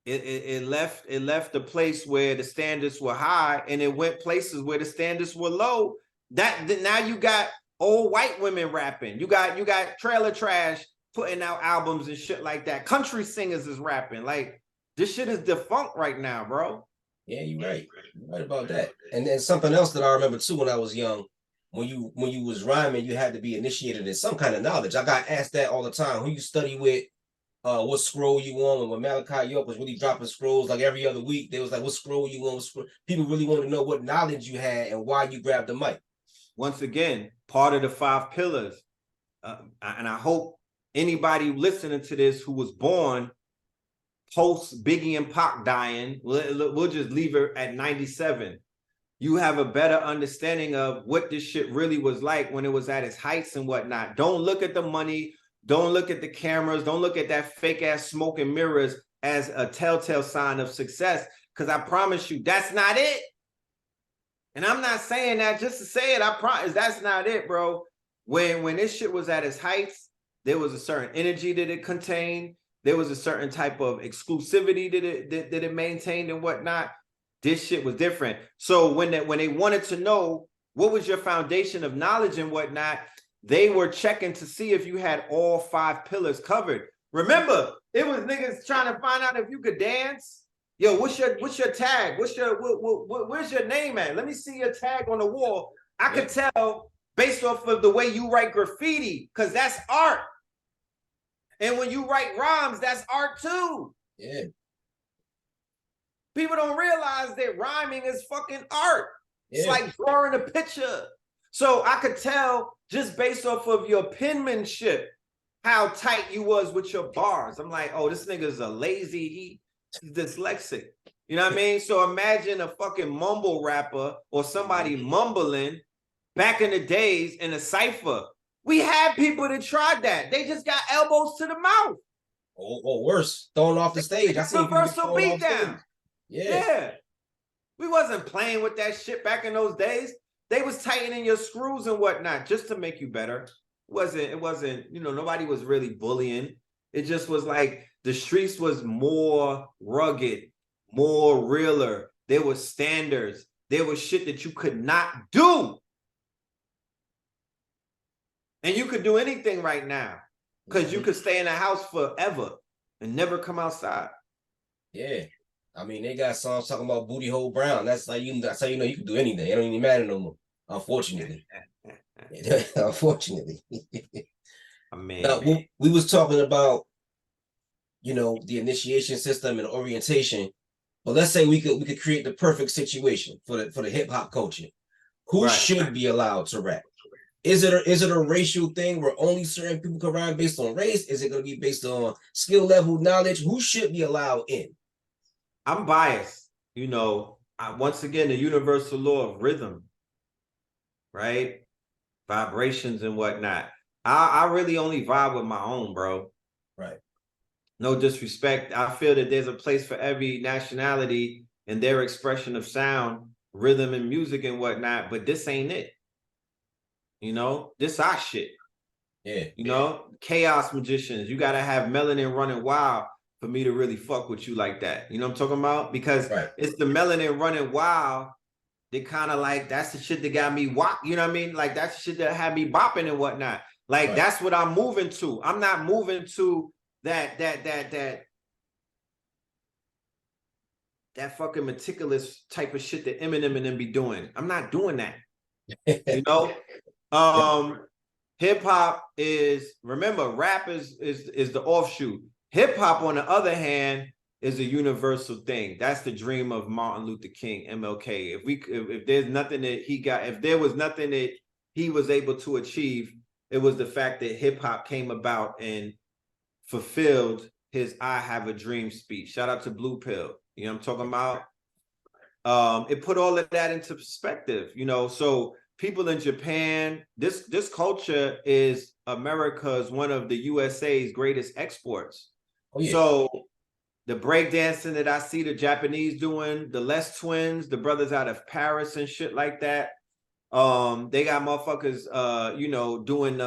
it left the place where the standards were high, and it went places where the standards were low. That now you got old white women rapping. You got trailer trash putting out albums and shit like that. Country singers is rapping. Like, this shit is defunct right now, bro. Yeah, you're right. You're right about that. And then something else that I remember too when I was young, when you was rhyming, you had to be initiated in some kind of knowledge. I got asked that all the time. Who you study with? What scroll you on? When Malachi York was really dropping scrolls like every other week, they was like, what scroll you on? People really wanted to know what knowledge you had and why you grabbed the mic. Once again, part of the 5 pillars. And I hope anybody listening to this who was born post Biggie and Pac dying, we'll just leave it at 97. You have a better understanding of what this shit really was like when it was at its heights and whatnot. Don't look at the money. Don't look at the cameras. Don't look at that fake ass smoke and mirrors as a telltale sign of success. Because I promise you, that's not it. And I'm not saying that just to say it. I promise that's not it, bro. When this shit was at its heights, there was a certain energy that it contained. There was a certain type of exclusivity that it maintained and whatnot. This shit was different. So when they wanted to know what was your foundation of knowledge and whatnot, they were checking to see if you had all 5 pillars covered. Remember, it was niggas trying to find out if you could dance. Yo, what's your tag? Where's your name at? Let me see your tag on the wall. I could tell based off of the way you write graffiti, because that's art. And when you write rhymes, that's art too. Yeah. People don't realize that rhyming is fucking art. Yeah. It's like drawing a picture. So I could tell just based off of your penmanship how tight you was with your bars. I'm like, oh, this nigga's a lazy, he's dyslexic. You know what I mean? So imagine a fucking mumble rapper or somebody mumbling back in the days in a cypher. We had people that tried that. They just got elbows to the mouth. Or worse, thrown off the stage. I seen reversal beatdown. Yeah. We wasn't playing with that shit back in those days. They was tightening your screws and whatnot just to make you better. It wasn't, you know, nobody was really bullying. It just was like the streets was more rugged, more realer. There was standards. There was shit that you could not do. And you could do anything right now because you could stay in the house forever and never come outside. Yeah. I mean, they got songs talking about booty hole brown. That's how you know you can do anything. It don't even matter no more. Unfortunately. Unfortunately. I mean, now, we was talking about, you know, the initiation system and orientation. But let's say we could create the perfect situation for the hip hop culture. Who should be allowed to rap? Is it a racial thing where only certain people can rhyme based on race? Is it going to be based on skill level, knowledge? Who should be allowed in? I'm biased. You know, once again, the universal law of rhythm, right? Vibrations and whatnot. I really only vibe with my own, bro. Right. No disrespect. I feel that there's a place for every nationality and their expression of sound, rhythm, and music and whatnot, but this ain't it. You know, this our shit. Yeah. You know, chaos magicians. You got to have melanin running wild for me to really fuck with you like that. You know what I'm talking about? Because it's the melanin running wild. They kind of like, that's the shit that got me you know what I mean? Like, that's the shit that had me bopping and whatnot. Like, that's what I'm moving to. I'm not moving to that that fucking meticulous type of shit that Eminem and them be doing. I'm not doing that. You know? Hip hop is, remember, rap is the offshoot. Hip hop, on the other hand, is a universal thing. That's the dream of Martin Luther King, MLK. If there's nothing that he got, if there was nothing that he was able to achieve, it was the fact that hip hop came about and fulfilled his "I Have a Dream" speech. Shout out to Blue Pill. You know what I'm talking about? It put all of that into perspective, you know. So people in Japan, this culture is America's, one of the USA's greatest exports. Oh, yeah. So the breakdancing that I see the Japanese doing, the Les Twins, the brothers out of Paris and shit like that. They got motherfuckers you know, doing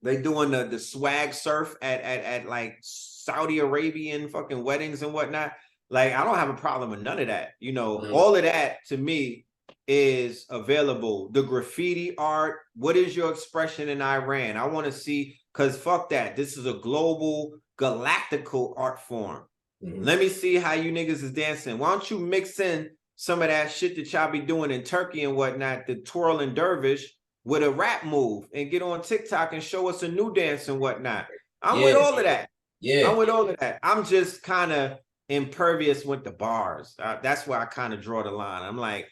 the swag surf at like Saudi Arabian fucking weddings and whatnot. Like, I don't have a problem with none of that. You know, all of that to me is available. The graffiti art, what is your expression in Iran? I want to see, because fuck that. This is a global, galactical art form. Let me see how you niggas is dancing. Why don't you mix in some of that shit that y'all be doing in Turkey and whatnot, the twirling dervish, with a rap move, and get on TikTok and show us a new dance and whatnot. I'm with all of that. I'm with all of that. I'm just kind of impervious with the bars. That's where I kind of draw the line. I'm like,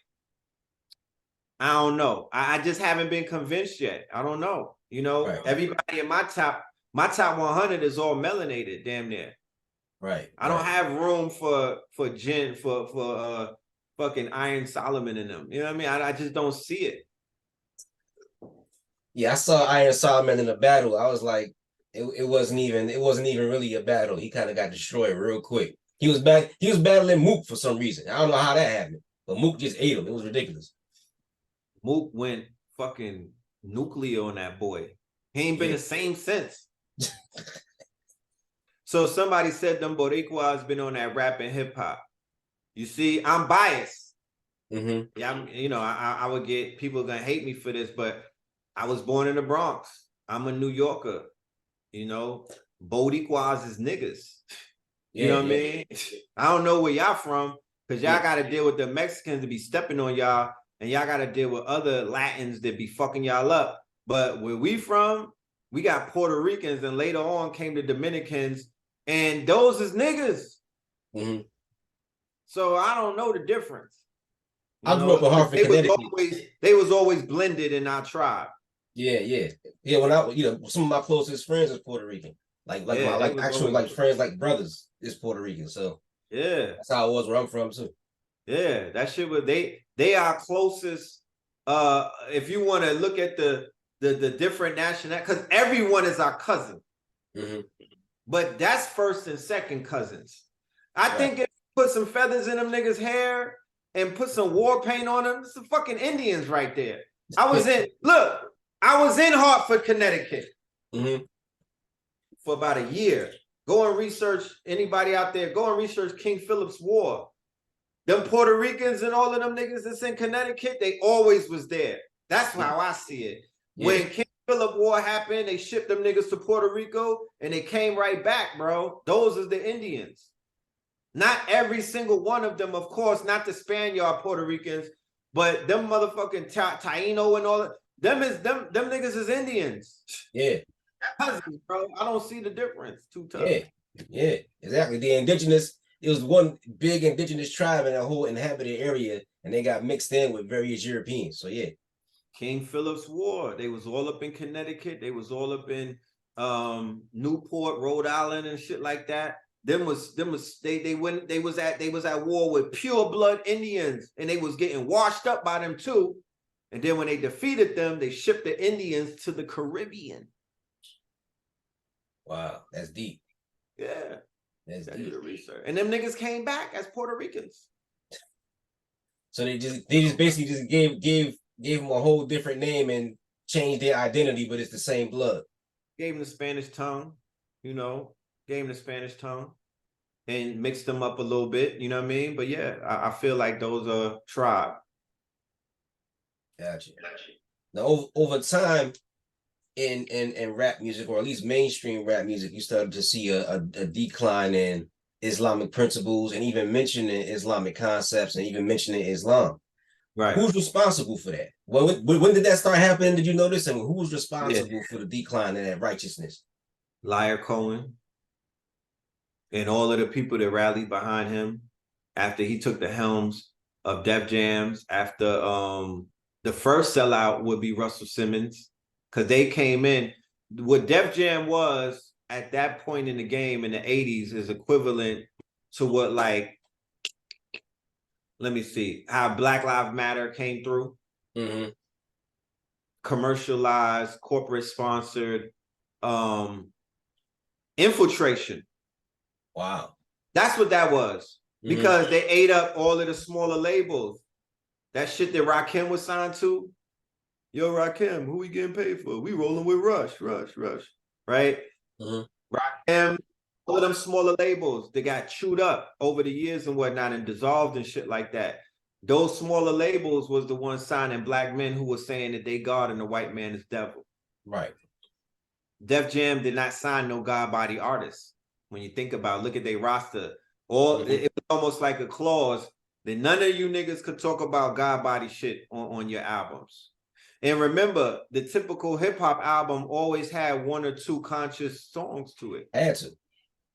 I don't know. I just haven't been convinced yet. I don't know. You know, everybody in my top 100 is all melanated, damn near. Right. I don't have room for fucking Iron Solomon in them. You know what I mean? I just don't see it. Yeah, I saw Iron Solomon in a battle. I was like, it wasn't even really a battle. He kind of got destroyed real quick. He was battling Mook for some reason. I don't know how that happened, but Mook just ate him. It was ridiculous. Mook went fucking nuclear on that boy. He ain't been the same since. So somebody said them Boricuas been on that rap and hip hop. You see, I'm biased. Yeah, I would get people gonna hate me for this, but I was born in the Bronx. I'm a New Yorker. You know, Boricuas is niggas. You know what I mean? I don't know where y'all from, because y'all got to deal with the Mexicans to be stepping on y'all, and y'all got to deal with other Latins that be fucking y'all up. But where we from, we got Puerto Ricans, and later on came the Dominicans, and those is niggas. So I don't know the difference. I grew up in Hartford, Connecticut. They was always blended in our tribe. Yeah. When some of my closest friends is Puerto Rican. Like my actual friends, like brothers, is Puerto Rican. So yeah, that's how it was where I'm from too. Yeah, that shit was they are closest. If you want to look at the different national, because everyone is our cousin, but that's first and second cousins. I think if you put some feathers in them niggas' hair and put some war paint on them, it's the fucking Indians right there. I was in Hartford, Connecticut for about a year. Go and research, anybody out there, go and research King Philip's War. Them Puerto Ricans and all of them niggas that's in Connecticut, they always was there. That's how I see it. When King Philip War happened, they shipped them niggas to Puerto Rico and they came right back, bro. Those are the Indians. Not every single one of them, of course, not the Spaniard Puerto Ricans, but them motherfucking Taino and all that. Them niggas is Indians. Yeah. Cousins, bro. I don't see the difference. Too tough. Yeah, exactly. It was one big indigenous tribe in a whole inhabited area, and they got mixed in with various Europeans. So yeah. King Philip's War. They was all up in Connecticut. They was all up in Newport, Rhode Island, and shit like that. They was at war with pure blood Indians, and they was getting washed up by them too. And then when they defeated them, they shipped the Indians to the Caribbean. Wow, that's deep. Yeah. That's deep. Research. And them niggas came back as Puerto Ricans. So they just basically just gave them a whole different name and changed their identity, but it's the same blood. Gave them the Spanish tongue, gave them the Spanish tongue and mixed them up a little bit, you know what I mean? But yeah, I feel like those are tribe. Gotcha. Now over time in rap music, or at least mainstream rap music, you started to see a decline in Islamic principles and even mentioning Islamic concepts and even mentioning Islam. Right. Who's responsible for that? Well, when did that start happening? Did you notice? And who was Yeah. responsible for the decline in that righteousness? Liar Cohen and all of the people that rallied behind him after he took the helms of Def Jams. After the first sellout would be Russell Simmons, because they came in. What Def Jam was at that point in the game in the 80s is equivalent to what, like, let me see, how Black Lives Matter came through. Mm-hmm. Commercialized, corporate sponsored, infiltration. Wow. That's what that was. Mm-hmm. Because they ate up all of the smaller labels. That shit that Rakim was signed to. Yo, Rakim, who we getting paid for? We rolling with Rush. Right? Mm-hmm. Rakim, all of them smaller labels, they got chewed up over the years and whatnot and dissolved and shit like that. Those smaller labels was the ones signing black men who were saying that they God and the white man is devil. Right. Def Jam did not sign no God body artists. When you think about it, look at their roster. It was almost like a clause that none of you niggas could talk about God body shit on your albums. And remember, the typical hip-hop album always had one or two conscious songs to it. Had to.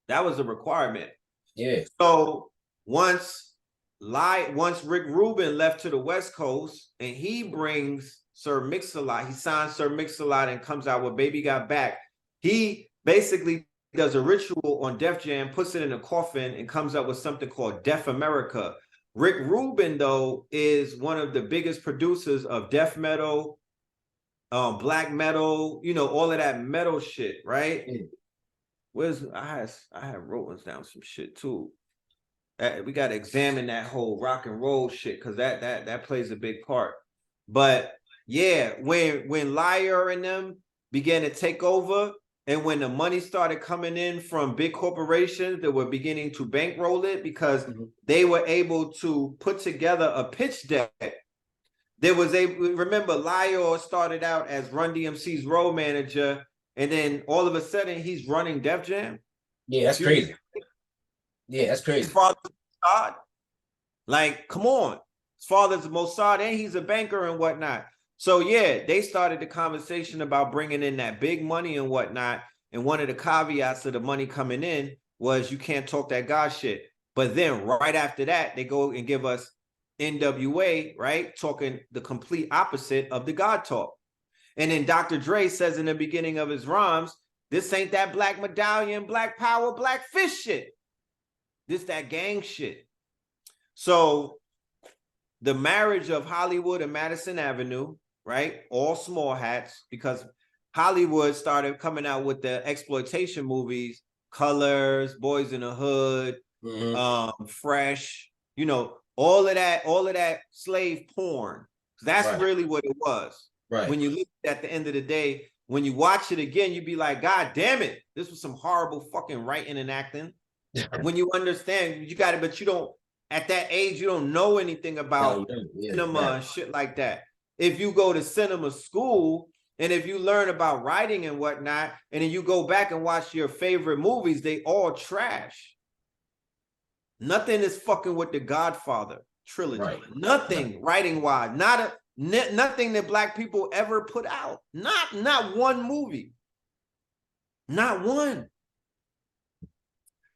That was a requirement. Yeah. So once Rick Rubin left to the West Coast and he brings Sir Mix-a-Lot, he signs Sir Mix-a-Lot and comes out with Baby Got Back. He basically does a ritual on Def Jam, puts it in a coffin, and comes up with something called Def America. Rick Rubin, though, is one of the biggest producers of death metal, black metal, all of that metal shit, right? I have wrote down some shit too. We got to examine that whole rock and roll shit because that plays a big part. But yeah, when Liar and them began to take over, and when the money started coming in from big corporations that were beginning to bankroll it because they were able to put together a pitch deck. Remember, Liar started out as Run DMC's road manager, and then all of a sudden he's running Def Jam. Yeah, that's crazy. Yeah, that's crazy. His father's Mossad. Like, come on. His father's Mossad, and he's a banker and whatnot. So yeah, they started the conversation about bringing in that big money and whatnot. And one of the caveats of the money coming in was you can't talk that God shit. But then right after that, they go and give us NWA, right? Talking the complete opposite of the God talk. And then Dr. Dre says in the beginning of his rhymes, this ain't that black medallion, black power, black fish shit. This that gang shit. So the marriage of Hollywood and Madison Avenue, right? All small hats, because Hollywood started coming out with the exploitation movies, Colors, Boys in the Hood, Fresh, all of that slave porn. That's really what it was. Right. When you look at the end of the day, when you watch it again, you'd be like, God damn it, this was some horrible fucking writing and acting. When you understand, you got it, but you don't, at that age, you don't know anything about cinema and shit like that. If you go to cinema school and if you learn about writing and whatnot, and then you go back and watch your favorite movies, they all trash. Nothing is fucking with the Godfather trilogy. Right. Nothing writing-wise. Nothing that black people ever put out. Not one movie. Not one.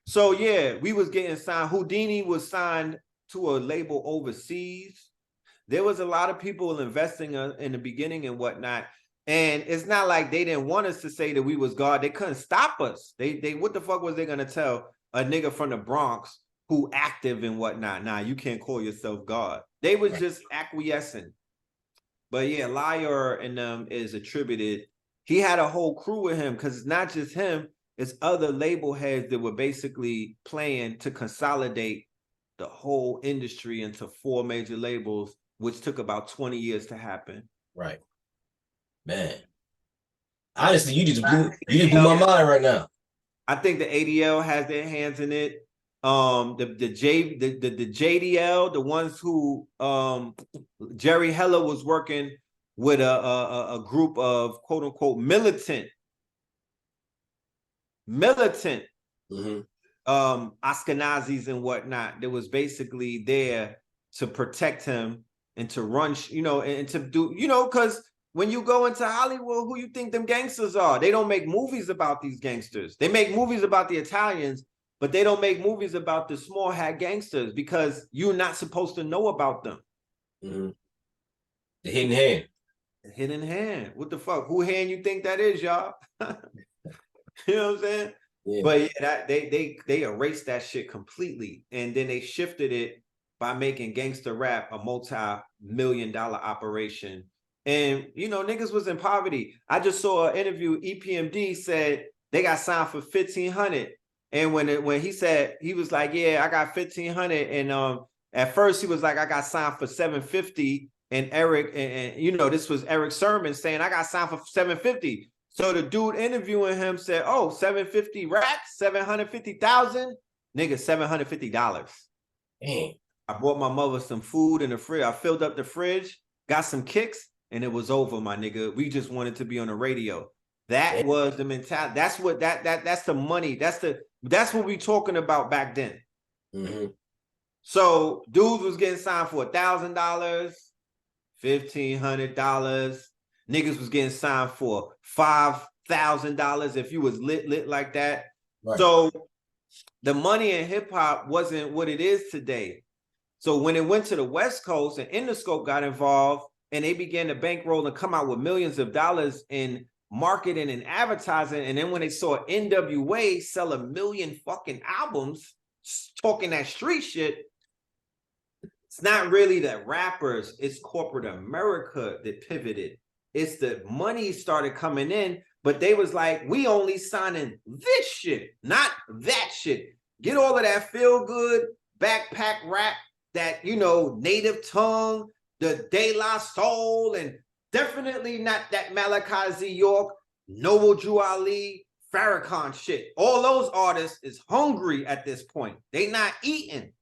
So yeah, we was getting signed. Houdini was signed to a label overseas. There was a lot of people investing in the beginning and whatnot. And it's not like they didn't want us to say that we was God. They couldn't stop us. They what the fuck was they gonna tell a nigga from the Bronx who active and whatnot? Nah, you can't call yourself God. They was just acquiescing. But yeah, Liar and them is attributed. He had a whole crew with him because it's not just him. It's other label heads that were basically playing to consolidate the whole industry into 4 major labels, which took about 20 years to happen. Right. Man. Honestly, you just blew my mind right now. I think the ADL has their hands in it. The JDL, the ones who Jerry Heller was working with a group of quote unquote militant Ashkenazis and whatnot that was basically there to protect him and to run, and to do, because when you go into Hollywood, who you think them gangsters are? They don't make movies about these gangsters. They make movies about the Italians, but they don't make movies about the small hat gangsters because you're not supposed to know about them. Mm-hmm. The hidden hand. The hidden hand. What the fuck? Who hand you think that is, y'all? You know what I'm saying? Yeah. But yeah, that they erased that shit completely, and then they shifted it by making gangster rap a multi-million-dollar operation. And niggas was in poverty. I just saw an interview. EPMD said they got signed for $1,500, and when he said, he was like, "Yeah, I got $1,500," and at first he was like, "I got signed for $750," and Eric and this was Eric Sermon saying, "I got signed for $750." So the dude interviewing him said, "Oh, 750 racks, 750,000, nigga, $750." Dang. I brought my mother some food in the fridge. I filled up the fridge, got some kicks, and it was over, my nigga. We just wanted to be on the radio. That was the mentality. That's what that's the money. That's what we talking about back then. Mm-hmm. So dudes was getting signed for $1,000, $1,500. Niggas was getting signed for $5,000 if you was lit like that. Right. So the money in hip hop wasn't what it is today. So when it went to the West Coast and Interscope got involved and they began to bankroll and come out with millions of dollars in marketing and advertising, and then when they saw NWA sell 1 million fucking albums talking that street shit, it's not really the rappers, it's corporate America that pivoted. It's the money started coming in, but they was like, we only signing this shit, not that shit. Get all of that feel good backpack rap, that, native tongue, the De La Soul, and definitely not that Malachi Z. York, Noble Drew Ali, Farrakhan shit. All those artists is hungry at this point. They not eating.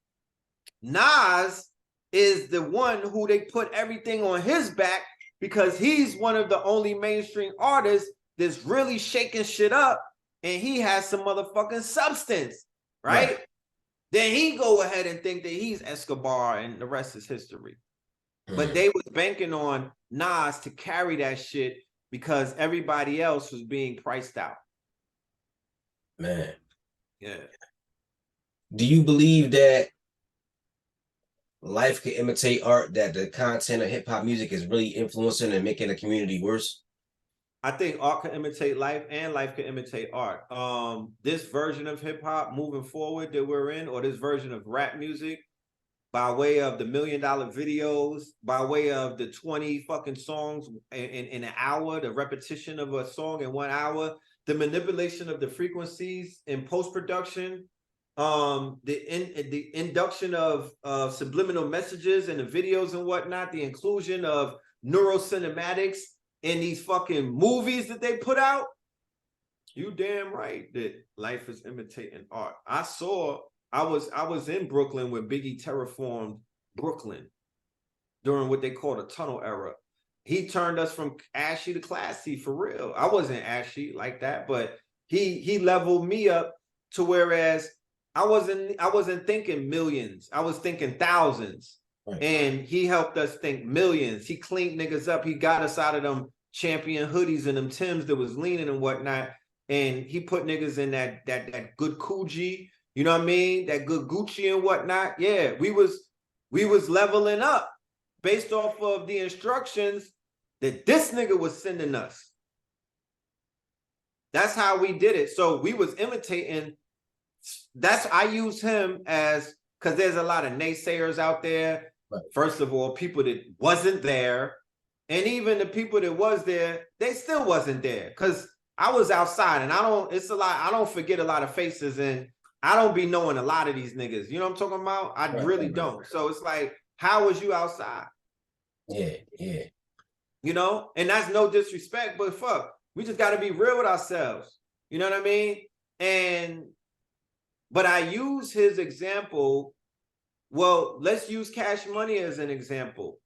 Nas is the one who they put everything on his back because he's one of the only mainstream artists that's really shaking shit up, and he has some motherfucking substance, right? Then he go ahead and think that he's Escobar, and the rest is history. But they was banking on Nas to carry that shit because everybody else was being priced out. Man. Yeah. Do you believe that life can imitate art, that the content of hip hop music is really influencing and making the community worse? I think art can imitate life and life can imitate art. This version of hip hop moving forward that we're in, or this version of rap music, by way of the $1 million videos, by way of the 20 fucking songs in an hour, the repetition of a song in 1 hour, the manipulation of the frequencies in post-production, the induction of subliminal messages in the videos and whatnot, the inclusion of neurocinematics in these fucking movies that they put out. You damn right that life is imitating art. I was in Brooklyn when Biggie terraformed Brooklyn during what they call the tunnel era. He turned us from ashy to classy, for real. I wasn't ashy like that, but he leveled me up to whereas I wasn't thinking millions. I was thinking thousands. Right. And he helped us think millions. He cleaned niggas up. He got us out of them Champion hoodies and them Timbs that was leaning and whatnot. And he put niggas in that good Coogee, you know what I mean? That good Gucci and whatnot. Yeah, we was leveling up based off of the instructions that this nigga was sending us. That's how we did it. So we was imitating. I use him as, because there's a lot of naysayers out there. Right. First of all, people that wasn't there. And even the people that was there, they still wasn't there. Because I was outside and I don't forget a lot of faces, and I don't be knowing a lot of these niggas. You know what I'm talking about? I really don't. So it's like, how was you outside? Yeah. And that's no disrespect, but fuck, we just got to be real with ourselves. You know what I mean? But I use his example. Well, let's use Cash Money as an example.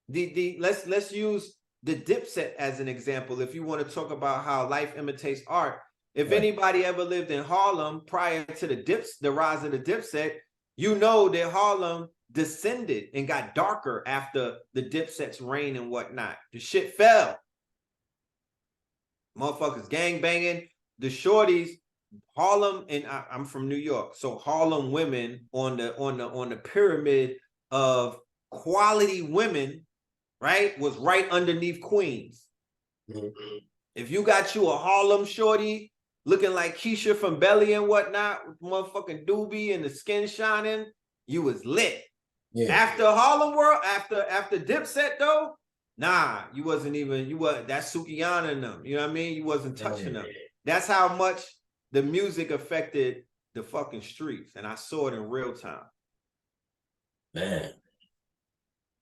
Let's use the Dipset as an example. If you want to talk about how life imitates art, If Right. anybody ever lived in Harlem prior to the rise of the Dipset, you know that Harlem descended and got darker after the Dipset's reign and whatnot. The shit fell. Motherfuckers gang banging. The shorties, Harlem, and I'm from New York, so Harlem women on the pyramid of quality women, right, was right underneath Queens. Mm-hmm. If you got you a Harlem shorty looking like Keisha from Belly and whatnot, with motherfucking doobie and the skin shining, you was lit. Yeah. After Harlem World, after Dipset though, nah, you wasn't even, that's Sukiyana and them. You know what I mean? You wasn't touching them. That's how much the music affected the fucking streets. And I saw it in real time. Man,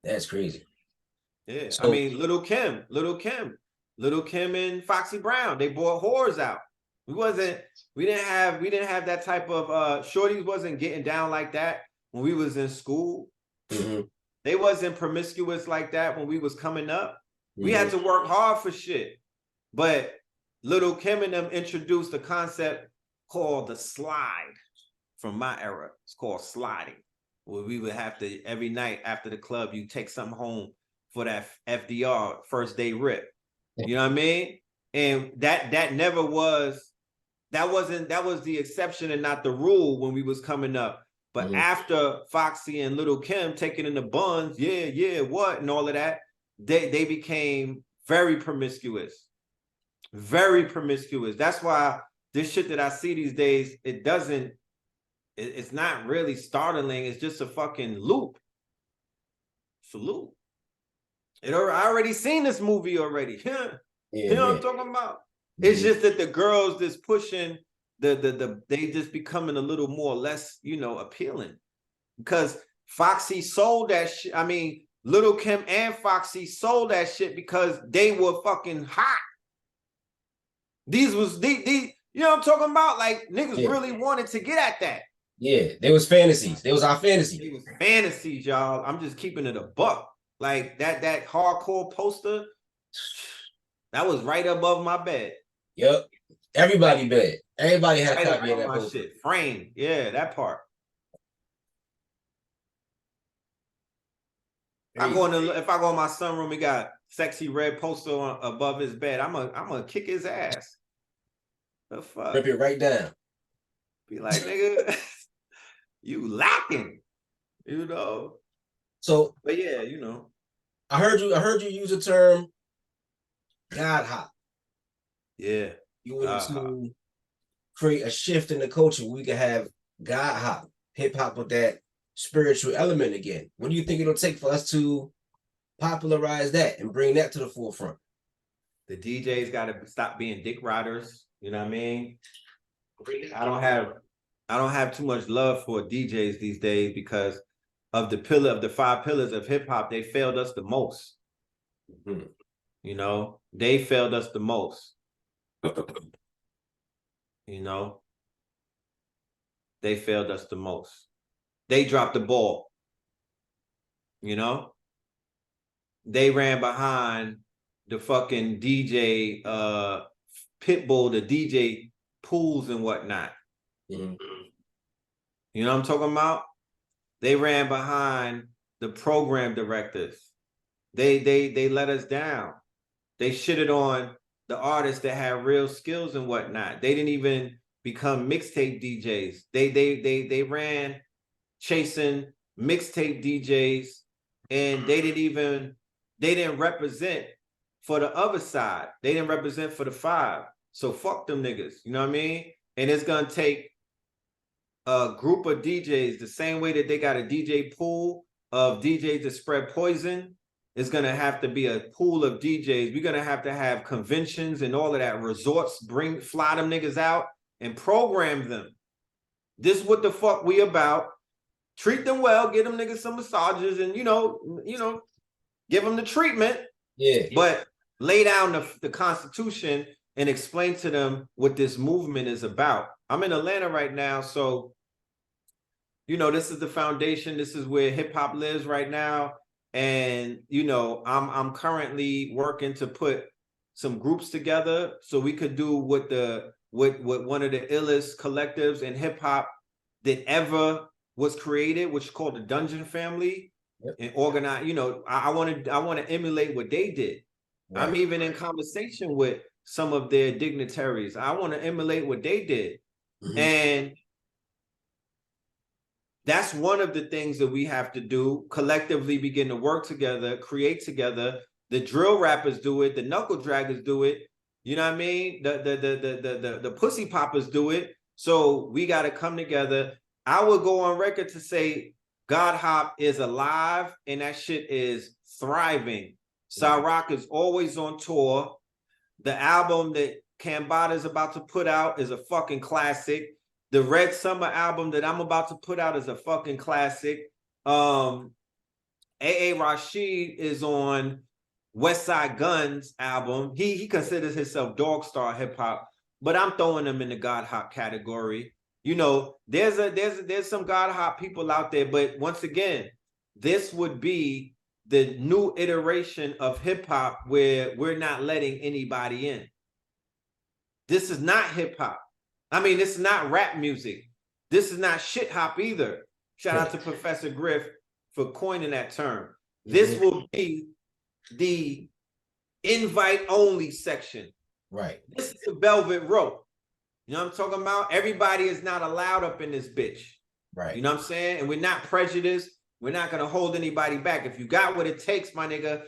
that's crazy. Yeah. So, I mean, Little Kim and Foxy Brown, they brought whores out. We didn't have that type of shorties wasn't getting down like that when we was in school. mm-hmm. They wasn't promiscuous like that when we was coming up. We Mm-hmm. had to work hard for shit. But Little Kim and them introduced a concept called the slide from my era. It's called sliding, where we would have to, every night after the club, you take something home for that FDR, first day rip. You know what I mean? And that was the exception and not the rule when we was coming up. But after Foxy and Little Kim taking in the buns, what, and all of that, they became very promiscuous. Very promiscuous. That's why this shit that I see these days, it's not really startling. It's just a fucking loop. It's a loop. I already seen this movie already. You know what I'm talking about? It's just that the girls that's pushing they just becoming a little more or less, appealing. Because Foxy sold that shit. I mean, Little Kim and Foxy sold that shit because they were fucking hot. These, you know what I'm talking about? Like, niggas really wanted to get at that. Yeah, there was fantasies. There was our fantasy. It was fantasies, y'all. I'm just keeping it a buck. Like that hardcore poster, that was right above my bed. Yep. Everybody bed. Everybody had a copy of that my poster. shit. Framed. Yeah, that part. If I go in my sunroom, he got sexy red poster above his bed. I'm gonna kick his ass. The fuck? Rip it right down. Be like, nigga, you lacking, So, but yeah, I heard you use the term God hop. Yeah. You wanted to create a shift in the culture. We could have God hop, hip hop with that spiritual element again. What do you think it'll take for us to popularize that and bring that to the forefront? The DJs got to stop being dick riders. You know what I mean? I don't have too much love for DJs these days because of the 5 pillars of hip hop. They failed us the most. Mm-hmm. They failed us the most. They failed us the most. They dropped the ball. They ran behind the fucking DJ Pitbull, the DJ pools and whatnot. Mm-hmm. You know what I'm talking about? They ran behind the program directors. They let us down. They shitted on the artists that had real skills and whatnot. They didn't even become mixtape DJs. They ran chasing mixtape DJs, and they didn't represent for the other side. They didn't represent for the 5. So fuck them niggas. You know what I mean? And it's gonna take a group of DJs the same way that they got a DJ pool of DJs that spread poison. It's gonna have to be a pool of DJs. We're gonna have to have conventions and all of that. Resorts, fly them niggas out and program them. This is what the fuck we about. Treat them well, give them niggas some massages, and give them the treatment. Yeah. But lay down the Constitution and explain to them what this movement is about. I'm in Atlanta right now, so this is the foundation. This is where hip hop lives right now. And I'm currently working to put some groups together so we could do what the with one of the illest collectives in hip hop that ever was created, which is called the Dungeon Family, and organize. You know, I want to emulate what they did. Right. I'm even in conversation with some of their dignitaries. I want to emulate what they did, and that's one of the things that we have to do collectively. Begin to work together, create together. The drill rappers do it. The knuckle draggers do it. You know what I mean? The pussy poppers do it. So we got to come together. I would go on record to say God Hop is alive and that shit is thriving. Cyrock is always on tour. The album that Cambada is about to put out is a fucking classic. The Red Summer album that I'm about to put out is a fucking classic. A.A. Rashid is on West Side Gun's album. He considers himself dog star hip hop, but I'm throwing him in the God Hop category. You know, there's some God Hop people out there, but once again, this would be the new iteration of hip hop where we're not letting anybody in. This is not hip hop. I mean, this is not rap music. This is not shit hop either. Shout out to Professor Griff for coining that term. This will be the invite only section. Right. This is a velvet rope. You know what I'm talking about? Everybody is not allowed up in this bitch. Right. You know what I'm saying? And we're not prejudiced. We're not going to hold anybody back. If you got what it takes, my nigga,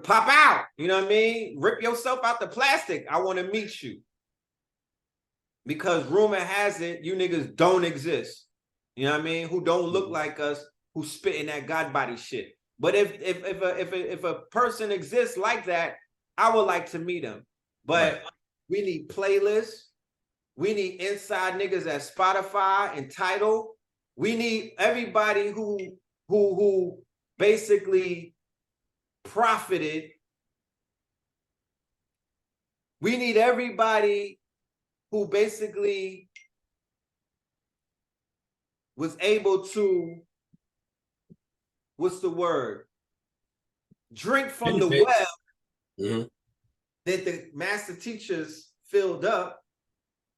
pop out. You know what I mean? Rip yourself out the plastic. I want to meet you. Because rumor has it, you niggas don't exist. You know what I mean? Who don't look like us, who spitting that God body shit. But if a person exists like that, I would like to meet him. But we need playlists. We need inside niggas at Spotify and Tidal. We need everybody who basically profited. We need everybody who basically was able to, what's the word? Drink from the well that the master teachers filled up.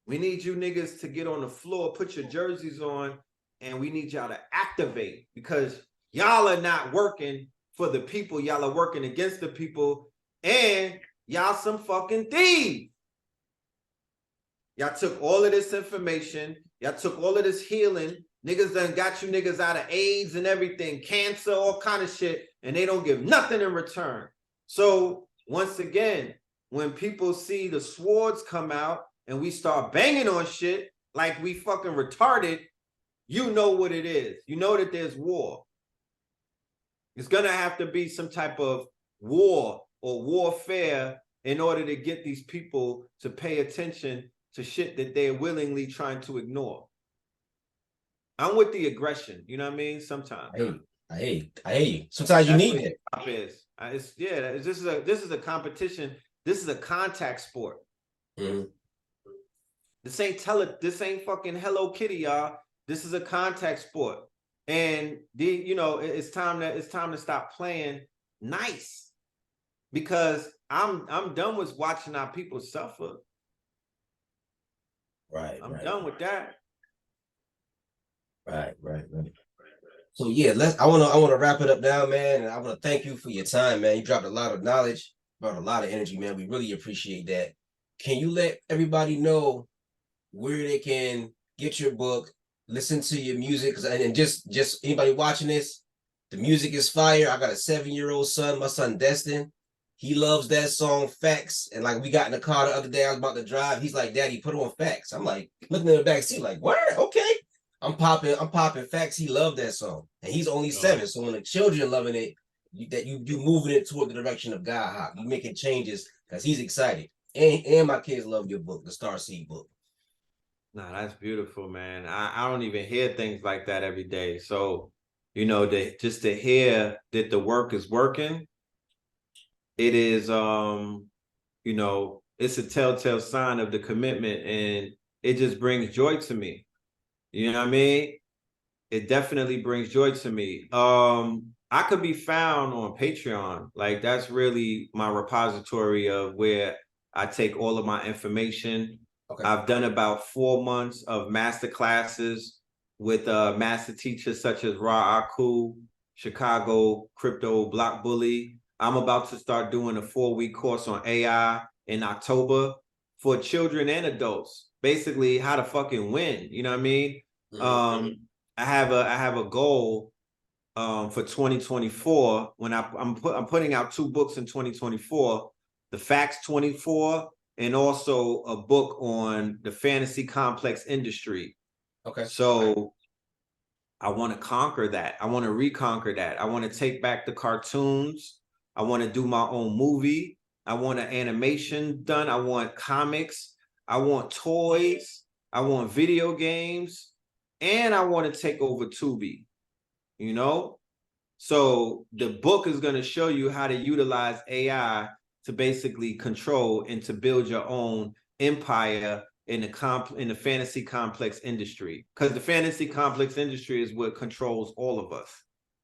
We need you niggas to get on the floor, put your jerseys on, and we need y'all to activate because y'all are not working for the people. Y'all are working against the people, and y'all some fucking thieves. Y'all took all of this information. Y'all took all of this healing. Niggas done got you niggas out of AIDS and everything, cancer, all kind of shit, and they don't give nothing in return. So once again, when people see the swords come out and we start banging on shit like we fucking retarded, you know what it is. You know that there's war. It's gonna have to be some type of war or warfare in order to get these people to pay attention to shit that they're willingly trying to ignore. I'm with the aggression, you know what I mean? Sometimes. I hate you. Sometimes you need it. This is a competition. This is a contact sport. This ain't fucking Hello Kitty, y'all. This is a contact sport. And it's time to stop playing nice. Because I'm done with watching our people suffer. I'm done with that. Right. So yeah, I wanna wrap it up now, man. And I want to thank you for your time, man. You dropped a lot of knowledge, brought a lot of energy, man. We really appreciate that. Can you let everybody know where they can get your book, listen to your music, and just anybody watching this, the music is fire. I got a 7-year-old son, my son Destin. He loves that song Facts. And like we got in the car the other day, I was about to drive. He's like, Daddy, put on Facts. I'm like looking in the back seat, like, word, okay. I'm popping Facts. He loved that song. And he's only 7. So when the children loving it, you moving it toward the direction of God Hop. You making changes because he's excited. And my kids love your book, the Starseed book. Nah, that's beautiful, man. I don't even hear things like that every day. So, just to hear that the work is working, it is it's a telltale sign of the commitment, and it just brings joy to me. You know what I mean? It definitely brings joy to me. I could be found on Patreon. Like that's really my repository of where I take all of my information. Okay. I've done about 4 months of master classes with master teachers such as Ra Aku, Chicago Crypto Block Bully. I'm about to start doing a 4-week course on AI in October for children and adults. Basically, how to fucking win. You know what I mean? I have a goal for 2024 when I'm putting out 2 books in 2024, the Facts 24 and also a book on the fantasy complex industry. Okay. So I want to conquer that. I want to reconquer that. I want to take back the cartoons. I want to do my own movie. I want an animation done. I want comics. I want toys. I want video games. And I want to take over Tubi, you know? So the book is going to show you how to utilize AI to basically control and to build your own empire in the fantasy complex industry, because the fantasy complex industry is what controls all of us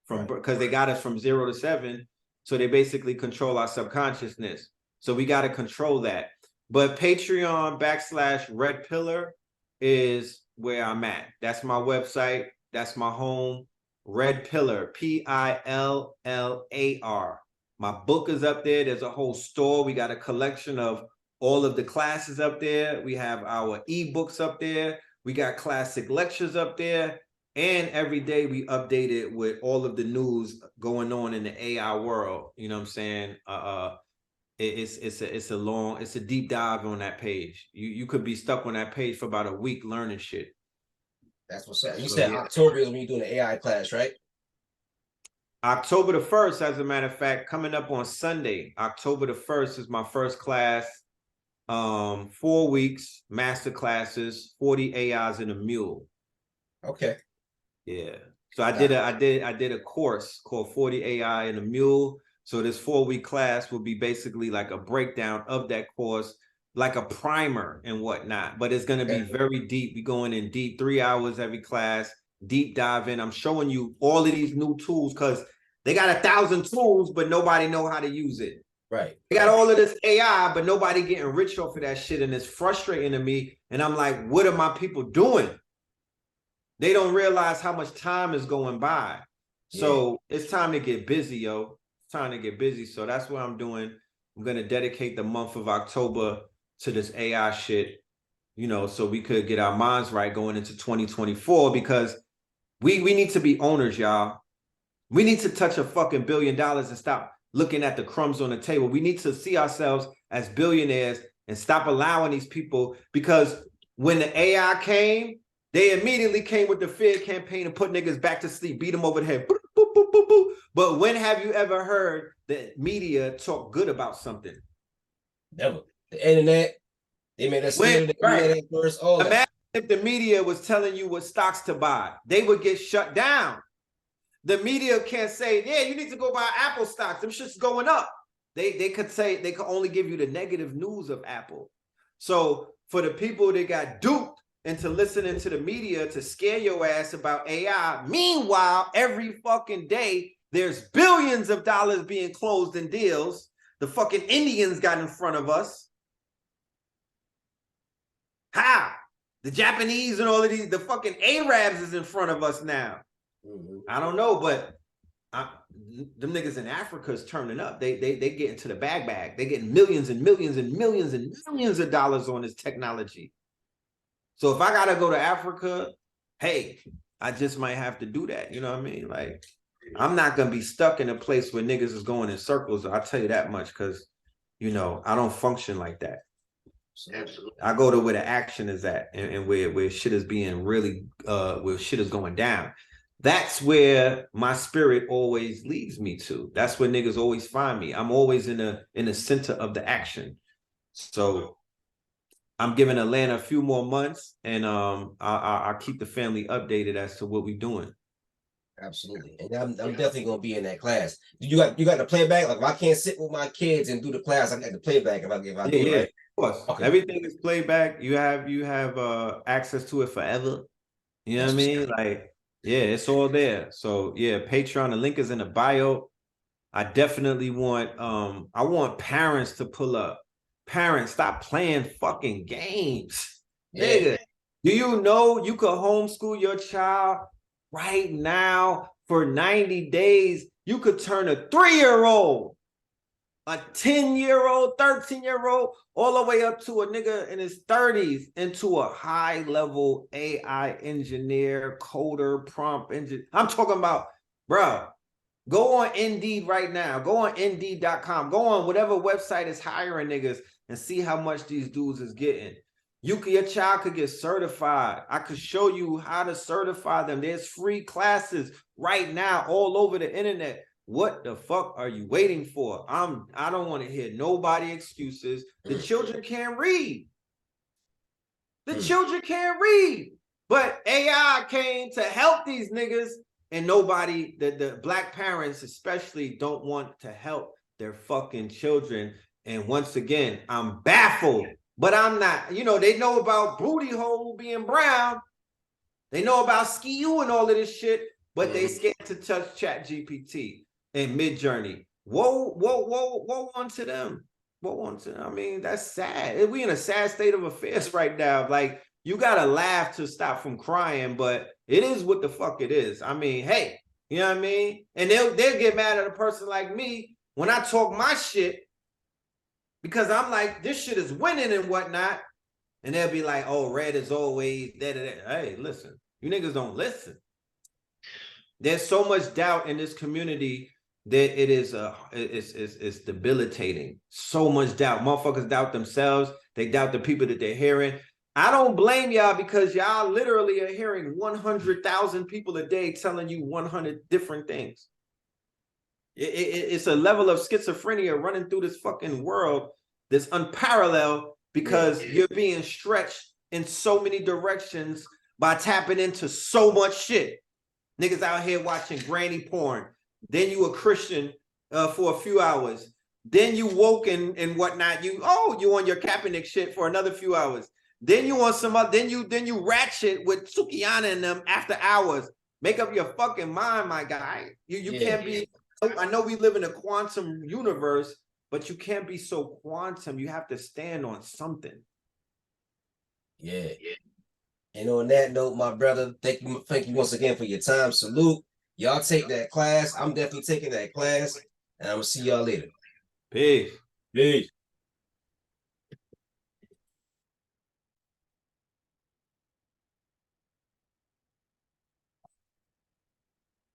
from because they got us from 0 to 7, so they basically control our subconsciousness. So we got to control that. But Patreon/Red Pillar is where I'm at. That's my website. That's my home. Red Pillar, Pillar. My book is up there. There's a whole store. We got a collection of all of the classes up there. We have our ebooks up there. We got classic lectures up there. And every day we update it with all of the news going on in the AI world. You know what I'm saying? It's a deep dive on that page. You could be stuck on that page for about a week learning shit. That's what's up. You said October is when you're doing the AI class, right? October the 1st, as a matter of fact, coming up on Sunday. October the 1st is my first class. 4 weeks, master classes, 40 AIs and a mule. Okay. Yeah. So I did a course called 40 AI and a mule. So this 4-week class will be basically like a breakdown of that course, like a primer and whatnot. But it's going to be very deep. We're going in deep, 3 hours every class, deep dive in. I'm showing you all of these new tools because they got 1,000 tools, but nobody know how to use it. Right. They got all of this AI, but nobody getting rich off of that shit. And it's frustrating to me. And I'm like, what are my people doing? They don't realize how much time is going by. So it's time to get busy, yo. It's time to get busy. So that's what I'm doing. I'm going to dedicate the month of October to this AI shit, you know, so we could get our minds right going into 2024, because we need to be owners, y'all. We need to touch a fucking $1 billion and stop looking at the crumbs on the table. We need to see ourselves as billionaires and stop allowing these people, because when the AI came, they immediately came with the fear campaign and put niggas back to sleep, beat them over the head. Boop, boop, boop, boop, boop. But when have you ever heard the media talk good about something? Never. The internet, they made us scared of the internet first. All Imagine if the media was telling you what stocks to buy. They would get shut down. The media can't say, yeah, you need to go buy Apple stocks. Them shit's going up. They could say, they could only give you the negative news of Apple. So for the people that got duped into listening to the media to scare your ass about AI, meanwhile, every fucking day, there's billions of dollars being closed in deals. The fucking Indians got in front of us. How? The Japanese and all of these, the fucking Arabs is in front of us now. I don't know, but them niggas in Africa is turning up. They get into the bag. They getting millions and millions and millions and millions of dollars on this technology. So if I gotta go to Africa, hey, I just might have to do that. You know what I mean? Like, I'm not gonna be stuck in a place where niggas is going in circles. I'll tell you that much, because, you know, I don't function like that. Absolutely. I go to where the action is at, and where shit is being really, where shit is going down. That's where my spirit always leads me to. That's where niggas always find me. I'm always in the center of the action. So I'm giving Atlanta a few more months, and I'll keep the family updated as to what we're doing. Absolutely, and I'm definitely gonna be in that class. You got the playback? Like, if I can't sit with my kids and do the class, I got the playback if I do it, right? Of course. Okay. Everything is playback. You have access to it forever. You know what I mean? Like, yeah, it's all there. So yeah, Patreon, the link is in the bio. I definitely want I want parents to pull up. Parents, stop playing fucking games. Yeah. Nigga, do you know you could homeschool your child right now for 90 days? You could turn a 3-year-old, a 10-year-old, 13-year-old, all the way up to a nigga in his 30s into a high-level AI engineer, coder, prompt engineer. I'm talking about, bro, go on Indeed right now. Go on Indeed.com. Go on whatever website is hiring niggas and see how much these dudes is getting. Your child could get certified. I could show you how to certify them. There's free classes right now all over the internet. What the fuck are you waiting for? I don't want to hear nobody excuses. The children can't read. The children can't read. But AI came to help these niggas, and nobody, the black parents especially, don't want to help their fucking children. And once again, I'm baffled, but I'm not. You know, they know about booty hole being brown. They know about ski-u and all of this shit, but they scared to touch Chat GPT and Mid-Journey. Woe unto them. Woe unto them. I mean, that's sad. We in a sad state of affairs right now. Like, you gotta laugh to stop from crying, but it is what the fuck it is. I mean, hey, you know what I mean? And they'll get mad at a person like me when I talk my shit because I'm like, this shit is winning and whatnot. And they'll be like, oh, red is always da, da, da. Hey, listen, you niggas don't listen. There's so much doubt in this community that it is it's debilitating. So much doubt. Motherfuckers doubt themselves. They doubt the people that they're hearing. I don't blame y'all because y'all literally are hearing 100,000 people a day telling you 100 different things. It's a level of schizophrenia running through this fucking world that's unparalleled because you're being stretched in so many directions by tapping into so much shit. Niggas out here watching granny porn. Then you a Christian for a few hours. Then you woke and whatnot. You on your Kaepernick shit for another few hours. Then you on some other, then you ratchet with Sukiyana and them after hours. Make up your fucking mind, my guy. You can't be. I know we live in a quantum universe, but you can't be so quantum. You have to stand on something. Yeah. And on that note, my brother, thank you once again for your time. Salute. Y'all take that class. I'm definitely taking that class. And I'm gonna see y'all later. Peace. Peace.